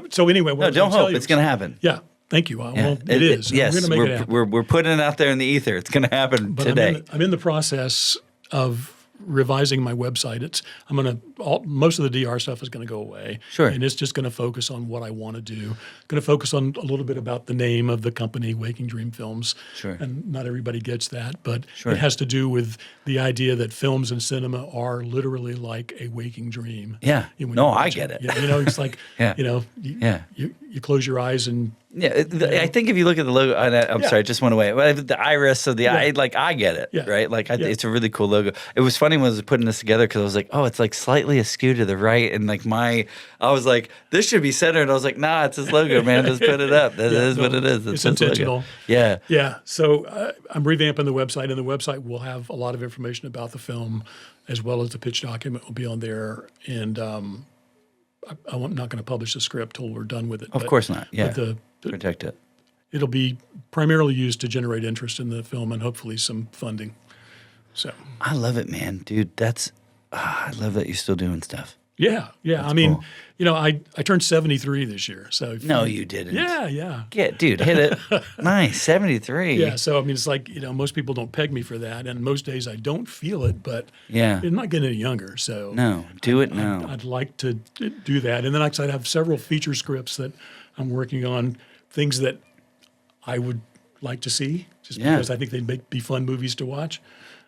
S1: So anyway, what
S2: no, don't hope. It's gonna happen.
S1: Yeah. Thank you. Well, it is.
S2: Yes,
S1: we're going to make it happen.
S2: We're putting it out there in the ether. It's going to happen today.
S1: I'm in the process of revising my website. Most of the DR stuff is going to go away.
S2: Sure.
S1: And it's just going to focus on what I want to do. Going to focus on a little bit about the name of the company, Waking Dream Films.
S2: Sure.
S1: And not everybody gets that, but it has to do with the idea that films and cinema are literally like a waking dream.
S2: Yeah. No, I get it.
S1: Yeah, it's like, you close your eyes and
S2: I think if you look at the logo, I'm sorry, it just went away. The iris of the eye, like I get it, right? Like it's a really cool logo. It was funny when I was putting this together because I was like, oh, it's like slightly askew to the right, and like I was like, this should be centered. And I was like, nah, it's his logo, man. Just put it up. That is what it is.
S1: It's intentional.
S2: Logo. Yeah.
S1: Yeah. So I'm revamping the website, and the website will have a lot of information about the film, as well as the pitch document will be on there, and I'm not going to publish the script till we're done with it.
S2: Of course not. Yeah.
S1: But
S2: protect it.
S1: It'll be primarily used to generate interest in the film and hopefully some funding. So
S2: I love it, man, dude. I love that you're still doing stuff.
S1: Yeah.
S2: That's
S1: I mean, cool. I turned 73 this year. So
S2: no, you didn't.
S1: Yeah.
S2: Dude, hit it. Nice, 73.
S1: Yeah. So I mean, it's like most people don't peg me for that, and most days I don't feel it. But I'm not getting any younger. So
S2: no, do it now.
S1: I'd like to do that, and then I have several feature scripts that I'm working on. Things that I would like to see, just because I think they'd be fun movies to watch.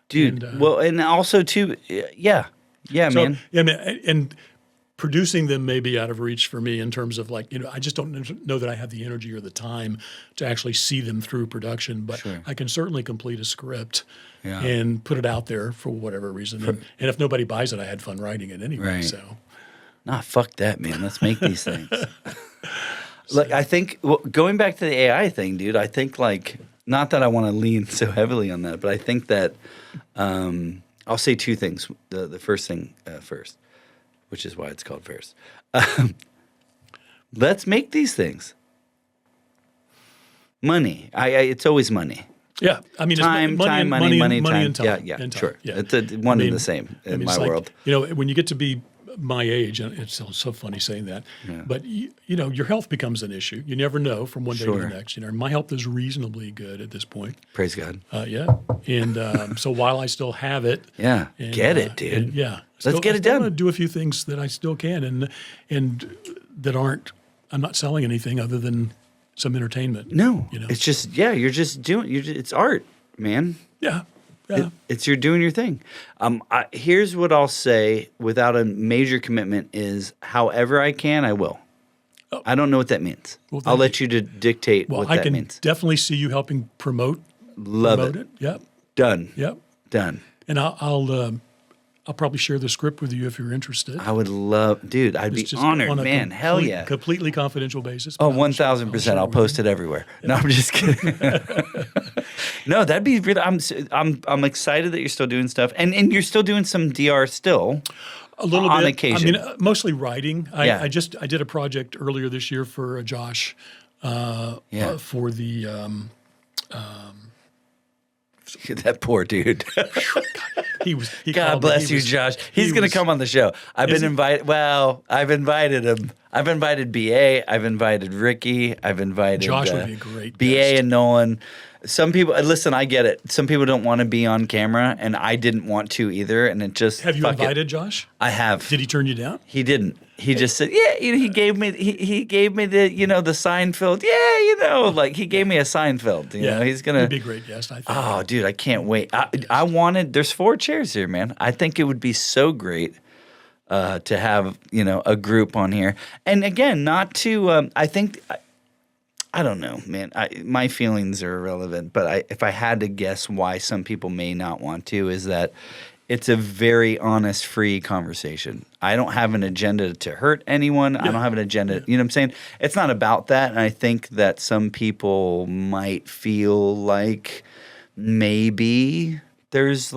S2: Dude, and also too, man.
S1: Yeah, and producing them may be out of reach for me in terms of I just don't know that I have the energy or the time to actually see them through production. But I can certainly complete a script and put it out there for whatever reason. And if nobody buys it, I had fun writing it anyway.
S2: Right.
S1: So,
S2: nah, fuck that, man. Let's make these things. I think going back to the AI thing, dude. I think not that I want to lean so heavily on that, but I think that I'll say two things. The first thing first, which is why it's called first. Let's make these things. Money. It's always money.
S1: Yeah, I mean,
S2: money,
S1: time. And time.
S2: Yeah,
S1: and time.
S2: Sure.
S1: Yeah.
S2: It's one and the same in my world.
S1: When you get to be my age, and it sounds so funny saying that, but your health becomes an issue. You never know from one day to the next. My health is reasonably good at this point.
S2: Praise God.
S1: And so while I still have it,
S2: get it, dude. Let's get it done.
S1: I want to do a few things that I still can, and that aren't. I'm not selling anything other than some entertainment.
S2: No, it's just you're just doing. It's art, man.
S1: Yeah.
S2: You're doing your thing. Here's what I'll say without a major commitment is however I can, I will. I don't know what that means.
S1: Well,
S2: I'll let you dictate what
S1: I
S2: that
S1: can
S2: means.
S1: definitely see you helping promote it. Yep.
S2: Done.
S1: Yep.
S2: Done.
S1: And I'll probably share the script with you if you're interested.
S2: I would love, dude, I'd be honored, man. Hell yeah.
S1: Completely confidential basis.
S2: Oh, 1,000%. I'll post it everywhere. Yeah. No, I'm just kidding. No, that'd be really, I'm excited that you're still doing stuff. And you're still doing some DR still.
S1: A little
S2: on
S1: bit.
S2: occasion.
S1: I mean, mostly writing. I did a project earlier this year for Josh for the
S2: that poor dude.
S1: He
S2: God bless you, Josh. He's going to come on the show. I've been invited. Well, I've invited him. I've invited BA. I've invited Ricky. I've invited
S1: Josh would be a great
S2: BA
S1: guest.
S2: and Nolan. Some people listen. I get it. Some people don't want to be on camera, and I didn't want to either. And it just
S1: have you invited Josh?
S2: I have.
S1: Did he turn you down?
S2: He didn't. He just said, "Yeah." He gave me. He gave me the the Seinfeld. Yeah, like he gave me a Seinfeld. You know, he's gonna
S1: he'd be a great guest. I think.
S2: Oh, dude, I can't wait. I wanted. There's 4 chairs here, man. I think it would be so great to have a group on here. And again, not to. I think. I don't know, man. My feelings are irrelevant, but if I had to guess why some people may not want to, is that it's a very honest, free conversation. I don't have an agenda to hurt anyone. Yeah. I don't have an agenda. You know what I'm saying? It's not about that. And I think that some people might feel like maybe there's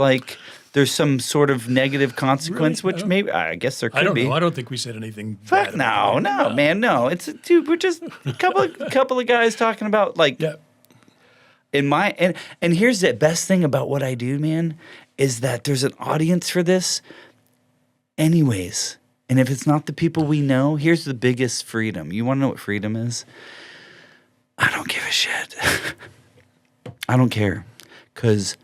S2: some sort of negative consequence,
S1: really?
S2: Which maybe I guess there could be.
S1: I don't know. I don't think we said anything.
S2: Fuck no, man, no. It's dude. We're just a couple of guys talking about and here's the best thing about what I do, man, is that there's an audience for this, anyways. And if it's not the people we know, here's the biggest freedom. You want to know what freedom is? I don't give a shit. I don't care, because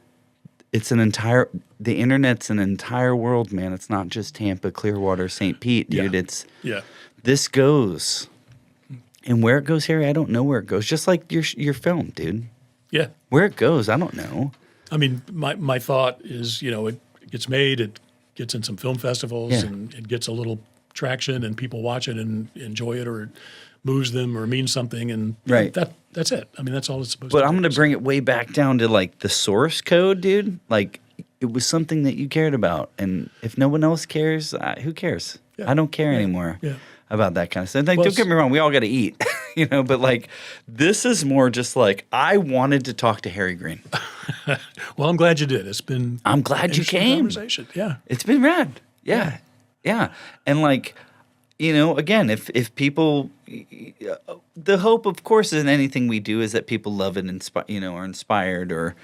S2: the internet's an entire world, man. It's not just Tampa, Clearwater, St. Pete, dude. This goes. And where it goes, Harry, I don't know where it goes. Just like your film, dude.
S1: Yeah.
S2: Where it goes, I don't know.
S1: I mean, my thought is, it gets made, it gets in some film festivals, and it gets a little traction, and people watch it and enjoy it, or it moves them or means something, and that's it. I mean, that's all it's supposed to be.
S2: But I'm going to bring it way back down to the source code, dude. It was something that you cared about, and if no one else cares, who cares? Yeah. I don't care anymore about that kind of stuff. Don't get me wrong, we all got to eat, but this is more just I wanted to talk to Harry Greene.
S1: Well, I'm glad you did. It's been
S2: I'm glad you came.
S1: Conversation. Yeah.
S2: It's been rad. Yeah. And again, if people, the hope, of course, in anything we do is that people love it and are inspired, or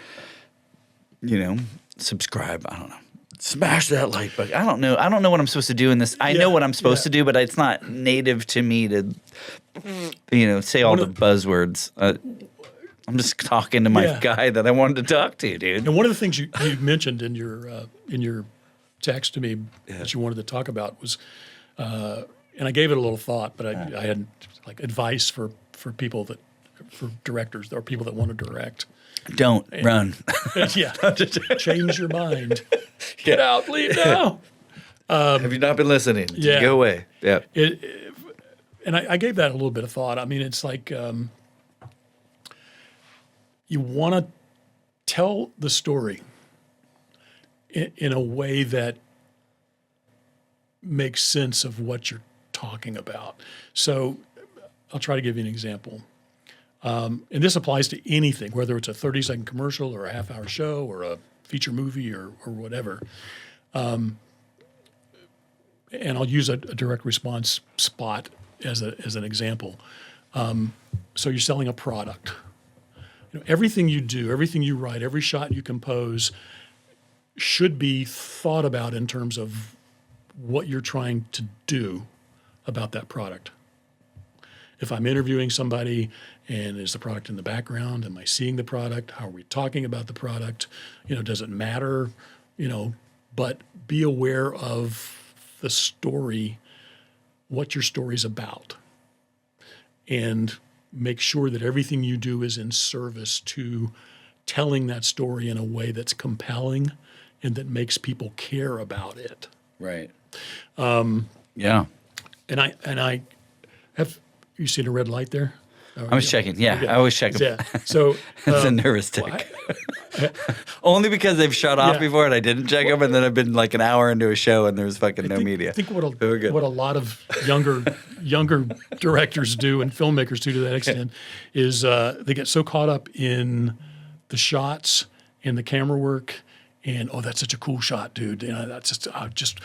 S2: subscribe. I don't know. Smash that like button. I don't know what I'm supposed to do in this. I know what I'm supposed to do, but it's not native to me to, say all the buzzwords. I'm just talking to my guy that I wanted to talk to, dude.
S1: And one of the things you mentioned in your text to me that you wanted to talk about was, and I gave it a little thought, but I had advice for people for directors or people that want to direct.
S2: Don't run.
S1: Change your mind. Get out. Leave now.
S2: Have you not been listening? Go away. Yeah.
S1: And I gave that a little bit of thought. I mean, it's you want to tell the story in a way that makes sense of what you're talking about. So I'll try to give you an example. And this applies to anything, whether it's a 30-second commercial or a half-hour show or a feature movie or whatever. And I'll use a direct response spot as an example. So you're selling a product. Everything you do, everything you write, every shot you compose should be thought about in terms of what you're trying to do about that product. If I'm interviewing somebody and is the product in the background, am I seeing the product? How are we talking about the product? Does it matter? But be aware of the story, what your story's about, and make sure that everything you do is in service to telling that story in a way that's compelling and that makes people care about it.
S2: Right.
S1: And I have, You seen a red light there? Oh,
S2: I was checking. Yeah,
S1: okay.
S2: I always check them.
S1: Yeah. So
S2: It's a nervous tick. Only because they've shut off before and I didn't check them, and then I've been like an hour into a show and there was fucking no media.
S1: I think what a lot of younger directors do and filmmakers do to that extent is they get so caught up in the shots and the camera work. And that's such a cool shot, dude. That's just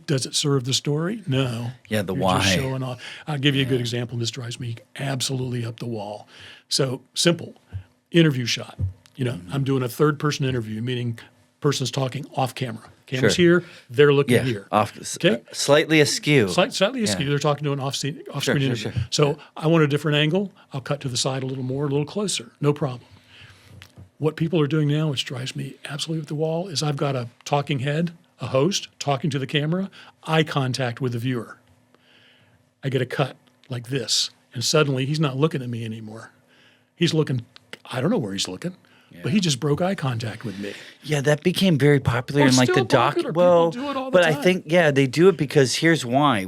S1: does it serve the story? No.
S2: Yeah, the
S1: You're
S2: why.
S1: Just showing off. I'll give you a good example. This drives me absolutely up the wall. So simple, interview shot. I'm doing a third-person interview, meaning person's talking off camera. Camera's here, they're looking here.
S2: Okay, slightly askew.
S1: Slightly askew. They're talking to an off-screen interview. Sure. So I want a different angle. I'll cut to the side a little more, a little closer. No problem. What people are doing now, which drives me absolutely up the wall, is I've got a talking head, a host, talking to the camera, eye contact with the viewer. I get a cut like this, and suddenly he's not looking at me anymore. He's looking, I don't know where he's looking, but he just broke eye contact with me.
S2: Yeah, that became very popular in like the doc.
S1: Well, people do it all the time.
S2: I think they do it because here's why.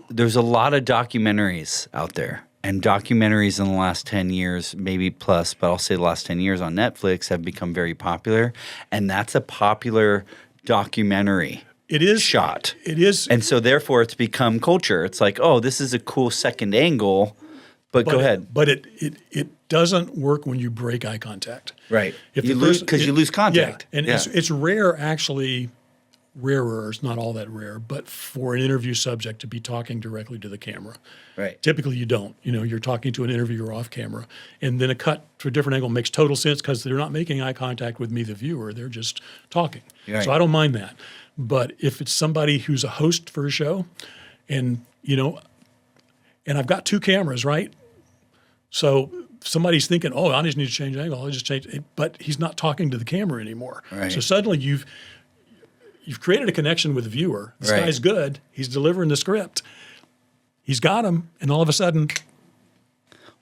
S2: There's a lot of documentaries out there. And documentaries in the last 10 years, maybe plus, but I'll say the last 10 years on Netflix have become very popular. And that's a popular documentary.
S1: It is.
S2: Shot.
S1: It is.
S2: And so therefore it's become culture. It's like, oh, this is a cool second angle, but go ahead.
S1: But it doesn't work when you break eye contact.
S2: Right. You lose contact.
S1: Yeah. And it's rare actually. Rarer, it's not all that rare, but for an interview subject to be talking directly to the camera.
S2: Right.
S1: Typically you don't. You're talking to an interviewer off camera. And then a cut to a different angle makes total sense because they're not making eye contact with me, the viewer. They're just talking. Right. So I don't mind that. But if it's somebody who's a host for a show and, and I've got two cameras, right? So somebody's thinking, I just need to change angle. I'll just change it. But he's not talking to the camera anymore. Right. So suddenly you've created a connection with the viewer. This guy's good. He's delivering the script. He's got him, and all of a sudden,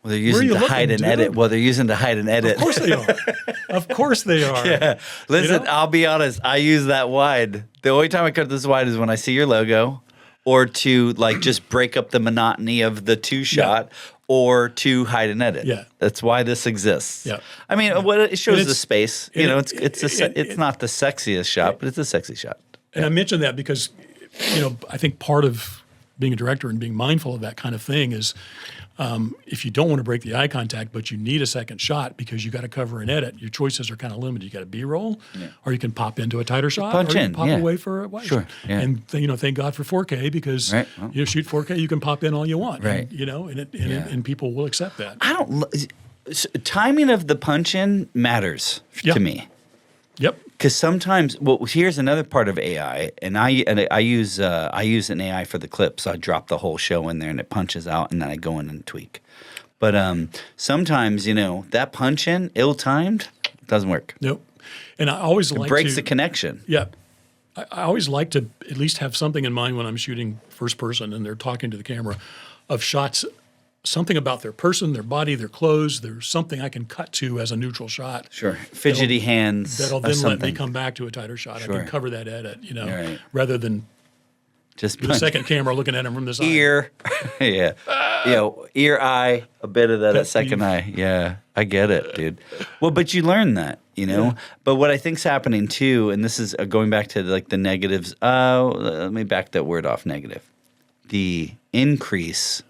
S2: well, they're using to hide and edit. Well, they're using to hide and edit.
S1: Of course they are. Of course they are.
S2: Yeah. Listen, I'll be honest. I use that wide. The only time I cut this wide is when I see your logo, or to like just break up the monotony of the two shot. Yeah. Or to hide and edit. Yeah, that's why this exists. Yeah, I mean, it shows the space. It's not the sexiest shot, but it's a sexy shot.
S1: And I mentioned that because, I think part of being a director and being mindful of that kind of thing is, if you don't want to break the eye contact, but you need a second shot because you got to cover an edit, your choices are kind of limited. You got a B-roll, or you can pop into a tighter shot,
S2: punch
S1: or you
S2: in,
S1: can pop away for a wide shot. Yeah. And thank God for 4K because shoot 4K, you can pop in all you want,
S2: right?
S1: And people will accept that.
S2: Timing of the punch in matters to me.
S1: Yep.
S2: Because sometimes, here's another part of AI, and I use an AI for the clip, so I drop the whole show in there, and it punches out, and then I go in and tweak. But sometimes, that punch in, ill-timed, doesn't work.
S1: Nope. And I always
S2: it breaks the connection.
S1: Yeah. I always like to at least have something in mind when I'm shooting first person and they're talking to the camera of shots. Something about their person, their body, their clothes. There's something I can cut to as a neutral shot.
S2: Sure. Fidgety hands.
S1: That'll then let me come back to a tighter shot. Sure. I can cover that edit, rather than just the second camera looking at him from the side.
S2: Ear. Yeah. Ear, eye, a bit of that second eye. Yeah. I get it, dude. Well, but you learn that, Yeah. But what I think's happening too, and this is going back to like the negatives. Let me back that word off, negative. The increase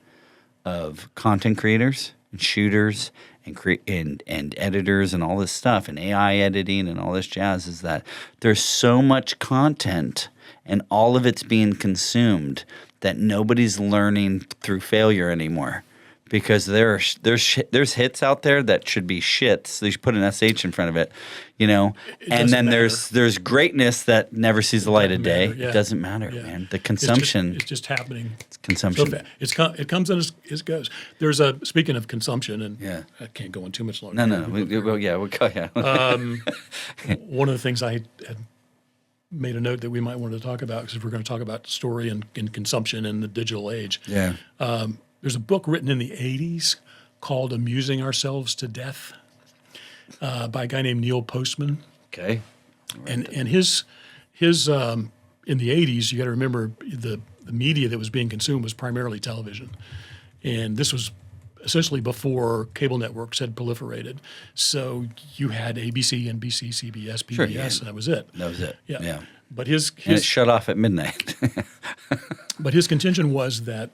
S2: of content creators and shooters and editors and all this stuff and AI editing and all this jazz is that there's so much content and all of it's being consumed that nobody's learning through failure anymore. Because there's hits out there that should be shits. They should put an SH in front of it, and then there's greatness that never sees the light of day. Yeah. It doesn't matter, man. The consumption.
S1: It's just happening.
S2: It's consumption.
S1: So it comes and it goes. There's speaking of consumption, and I can't go on too much longer.
S2: No. We'll go.
S1: One of the things I had made a note that we might want to talk about because we're going to talk about story and consumption in the digital age.
S2: Yeah.
S1: There's a book written in the 80s called Amusing Ourselves to Death by a guy named Neil Postman.
S2: Okay.
S1: And his in the 80s, you got to remember the media that was being consumed was primarily television. And this was essentially before cable networks had proliferated. So you had ABC, NBC, CBS, PBS,
S2: Sure,
S1: and that was it.
S2: That was it. Yeah.
S1: But
S2: And it shut off at midnight.
S1: but his contention was that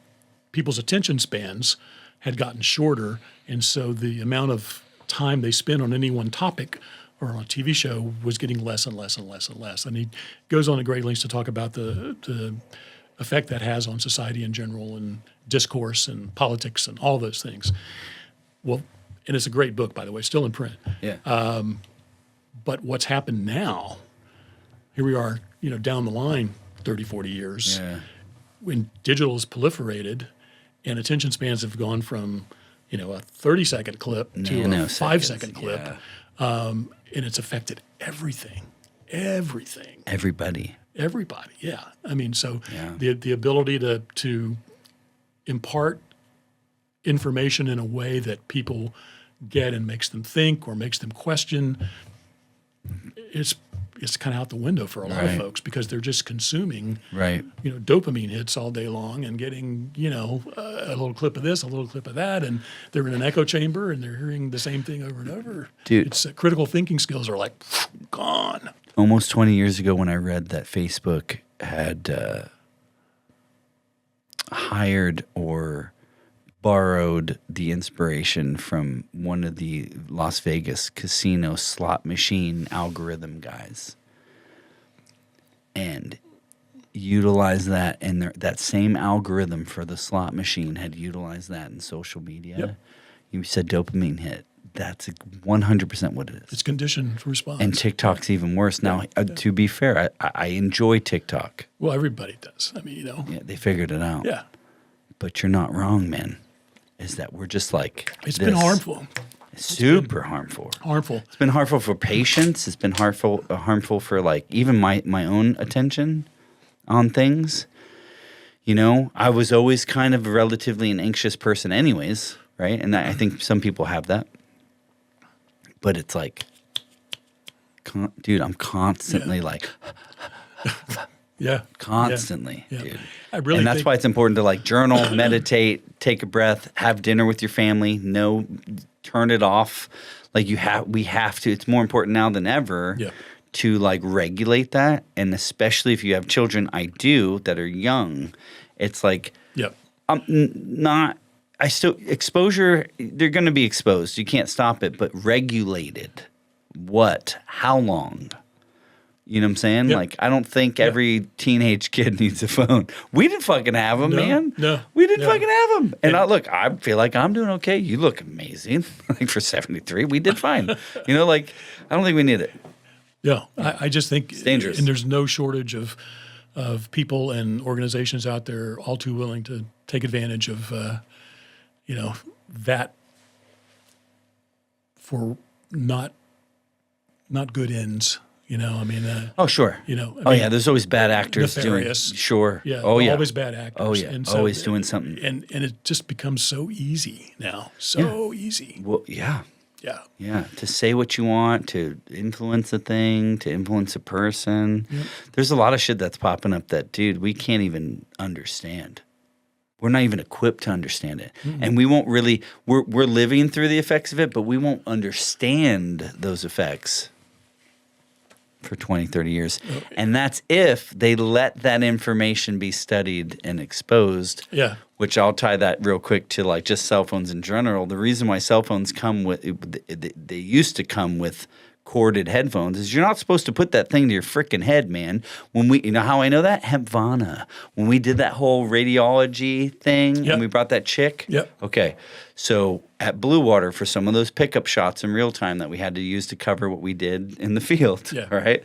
S1: people's attention spans had gotten shorter, and so the amount of time they spent on any one topic or on a TV show was getting less and less and less and less. And he goes on to great lengths to talk about the effect that has on society in general and discourse and politics and all those things. Well, and it's a great book, by the way, still in print.
S2: Yeah.
S1: But what's happened now, here we are, down the line 30, 40 years, when digital has proliferated and attention spans have gone from, a 30-second clip to a 5-second clip, and it's affected everything.
S2: Everybody,
S1: yeah. I mean, so the ability to impart information in a way that people get and makes them think or makes them question, it's kind of out the window for a lot of folks because they're just consuming, dopamine hits all day long and getting, a little clip of this, a little clip of that, and they're in an echo chamber and they're hearing the same thing over and over.
S2: Dude,
S1: it's critical thinking skills are like gone.
S2: Almost 20 years ago, when I read that Facebook had hired or borrowed the inspiration from one of the Las Vegas casino slot machine algorithm guys and utilized that, and that same algorithm for the slot machine had utilized that in social media.
S1: Yep.
S2: You said dopamine hit. That's 100% what it is.
S1: It's conditioned response.
S2: And TikTok's even worse. Now, to be fair, I enjoy TikTok.
S1: Well, everybody does. I mean,
S2: Yeah, they figured it out.
S1: Yeah.
S2: But you're not wrong, man. Is that we're just like
S1: it's been harmful.
S2: Super harmful.
S1: Harmful.
S2: It's been harmful for patients. It's been harmful for like even my own attention on things. I was always kind of relatively an anxious person anyways, right? And I think some people have that. But it's like, dude, I'm constantly like...
S1: Yeah.
S2: Constantly,
S1: yeah.
S2: dude.
S1: And
S2: that's why it's important to like journal, meditate, take a breath, have dinner with your family, turn it off. Like we have to, it's more important now than ever to like regulate that. And especially if you have children, I do, that are young, it's like, exposure, they're going to be exposed. You can't stop it, but regulated. What? How long? You know what I'm saying?
S1: Yep.
S2: Like, I don't think every teenage kid needs a phone. We didn't fucking have them, man.
S1: No.
S2: We didn't fucking have them. And I feel like I'm doing okay. You look amazing. Like for 73, we did fine. I don't think we need it.
S1: Yeah. I just think
S2: it's dangerous.
S1: And there's no shortage of people and organizations out there all too willing to take advantage of, that for not good ends.
S2: Oh, sure. There's always bad actors
S1: nefarious.
S2: Doing. Sure.
S1: Yeah.
S2: Oh, yeah.
S1: Always bad actors.
S2: Oh, yeah.
S1: And
S2: always doing something.
S1: And it just becomes so easy now. So easy.
S2: Well, yeah.
S1: Yeah.
S2: Yeah. To say what you want, to influence a thing, to influence a person. Yep. There's a lot of shit that's popping up that, dude, we can't even understand. We're not even equipped to understand it. Mm-hmm. And we won't really, we're living through the effects of it, but we won't understand those effects for 20, 30 years. Okay. And that's if they let that information be studied and exposed.
S1: Yeah.
S2: Which I'll tie that real quick to like just cell phones in general. The reason why cell phones come with, they used to come with corded headphones is you're not supposed to put that thing to your freaking head, man. You know how I know that? Hempvana. When we did that whole radiology thing and we brought that chick.
S1: Yep.
S2: Okay. So at Blue Water, for some of those pickup shots in real time that we had to use to cover what we did in the field, right?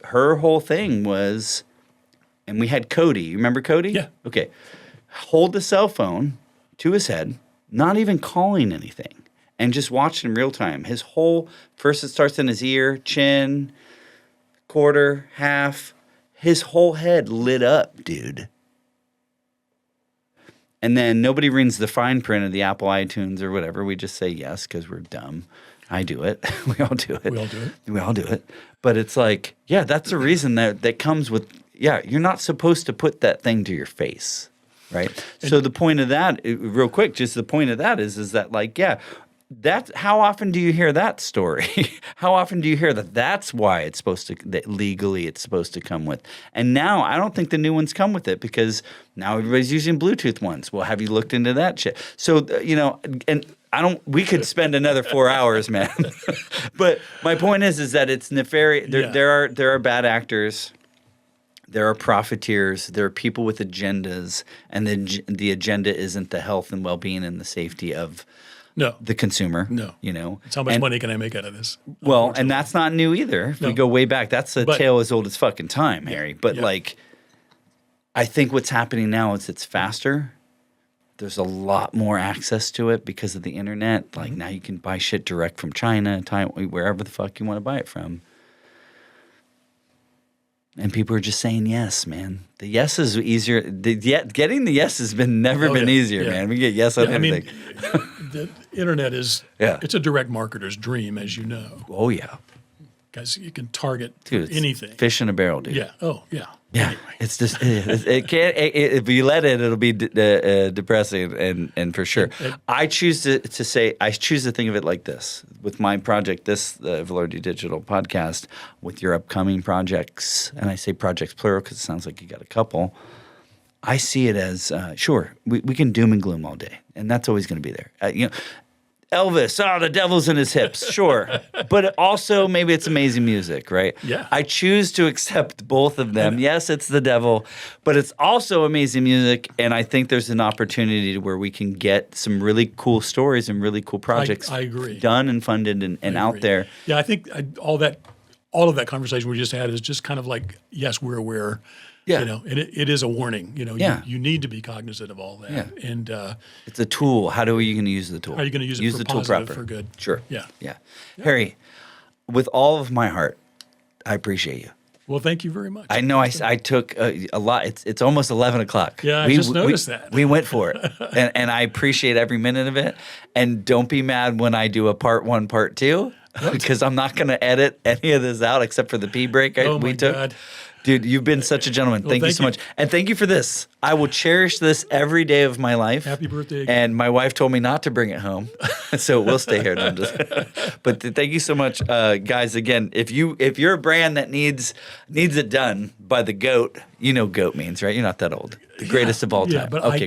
S2: Her whole thing was, and we had Cody. You remember Cody?
S1: Yeah.
S2: Okay. Hold the cell phone to his head, not even calling anything, and just watch it in real time. First it starts in his ear, chin, quarter, half. His whole head lit up, dude. And then nobody reads the fine print of the Apple iTunes or whatever. We just say yes because we're dumb. I do it. We all do it. But it's like, that's the reason that comes with, you're not supposed to put that thing to your face. right? So the point of that, real quick, just the point of that is that like, yeah, that's how often do you hear that story? How often do you hear that that's why it's supposed to, that legally it's supposed to come with? And now I don't think the new ones come with it because now everybody's using Bluetooth ones. Well, have you looked into that shit? So, and we could spend another 4 hours, man. But my point is that it's nefarious. There are bad actors. There are profiteers. There are people with agendas, and the agenda isn't the health and well-being and the safety of the consumer.
S1: No. It's how much money can I make out of this?
S2: Well, and that's not new either. If we go way back, that's a tale as old as fucking time, Harry. But like, I think what's happening now is it's faster. There's a lot more access to it because of the internet. Like now you can buy shit direct from China, Taiwan, wherever the fuck you want to buy it from. And people are just saying yes, man. The yes is easier. Getting the yes has never been easier, man. We get yes on everything.
S1: I mean, the internet is it's a direct marketer's dream, as you know.
S2: Oh, yeah.
S1: Because you can target anything.
S2: Fish in a barrel, dude.
S1: Yeah. Oh, yeah.
S2: Yeah. Anyway. It's just, it can't, if you let it, it'll be depressing and for sure. I choose to think of it like this. With my project, this Velarde Digital podcast, with your upcoming projects, and I say projects plural because it sounds like you got a couple, I see it as, sure, we can doom and gloom all day, and that's always going to be there. Elvis, the devil's in his hips, sure. But also maybe it's amazing music, right?
S1: Yeah.
S2: I choose to accept both of them. Yes, it's the devil, but it's also amazing music, and I think there's an opportunity where we can get some really cool stories and really cool projects
S1: I agree.
S2: Done and funded and out there.
S1: Yeah, I think all of that conversation we just had is just kind of like, yes, we're aware.
S2: Yeah.
S1: And it is a warning. You need to be cognizant of all that.
S2: Yeah.
S1: And
S2: it's a tool. How are you going to use the tool?
S1: How are you going to use it for
S2: the tool
S1: positive,
S2: proper.
S1: for good?
S2: Sure.
S1: Yeah.
S2: Harry, with all of my heart, I appreciate you.
S1: Well, thank you very much.
S2: I know I took a lot. It's almost 11 o'clock.
S1: Yeah, I just noticed that.
S2: We went for it. and I appreciate every minute of it. And don't be mad when I do a part 1, part 2, because I'm not going to edit any of this out except for the pee break we took.
S1: God.
S2: Dude, you've been such a gentleman. Thank you so much. And thank you for this. I will cherish this every day of my life.
S1: Happy birthday again.
S2: And my wife told me not to bring it home. So we'll stay here. No, but thank you so much, guys. Again, if you're a brand that needs it done by the GOAT, you know GOAT means, right? You're not that old. The greatest of all time.
S1: Yeah, but
S2: okay,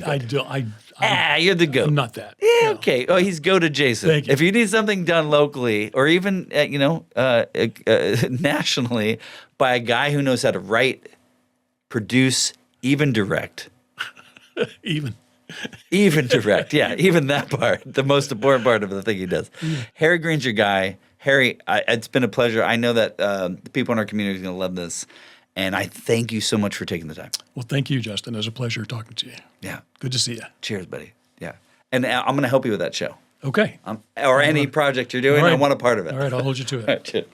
S2: you're the GOAT.
S1: I'm not that.
S2: Yeah,
S1: No.
S2: okay. Oh, he's GOAT adjacent.
S1: Thank you.
S2: If you need something done locally or even, nationally by a guy who knows how to write, produce, even direct.
S1: Even
S2: direct. Yeah, even that part, the most important part of the thing he does. Harry Greene's your guy. Harry, it's been a pleasure. I know that the people in our community are going to love this. And I thank you so much for taking the time.
S1: Well, thank you, Justin. It was a pleasure talking to you.
S2: Yeah.
S1: Good to see you.
S2: Cheers, buddy. Yeah. And I'm going to help you with that show.
S1: Okay.
S2: Or any project you're doing.
S1: Right.
S2: I want a part of it.
S1: All right. I'll hold you to it.
S2: All right, cheers.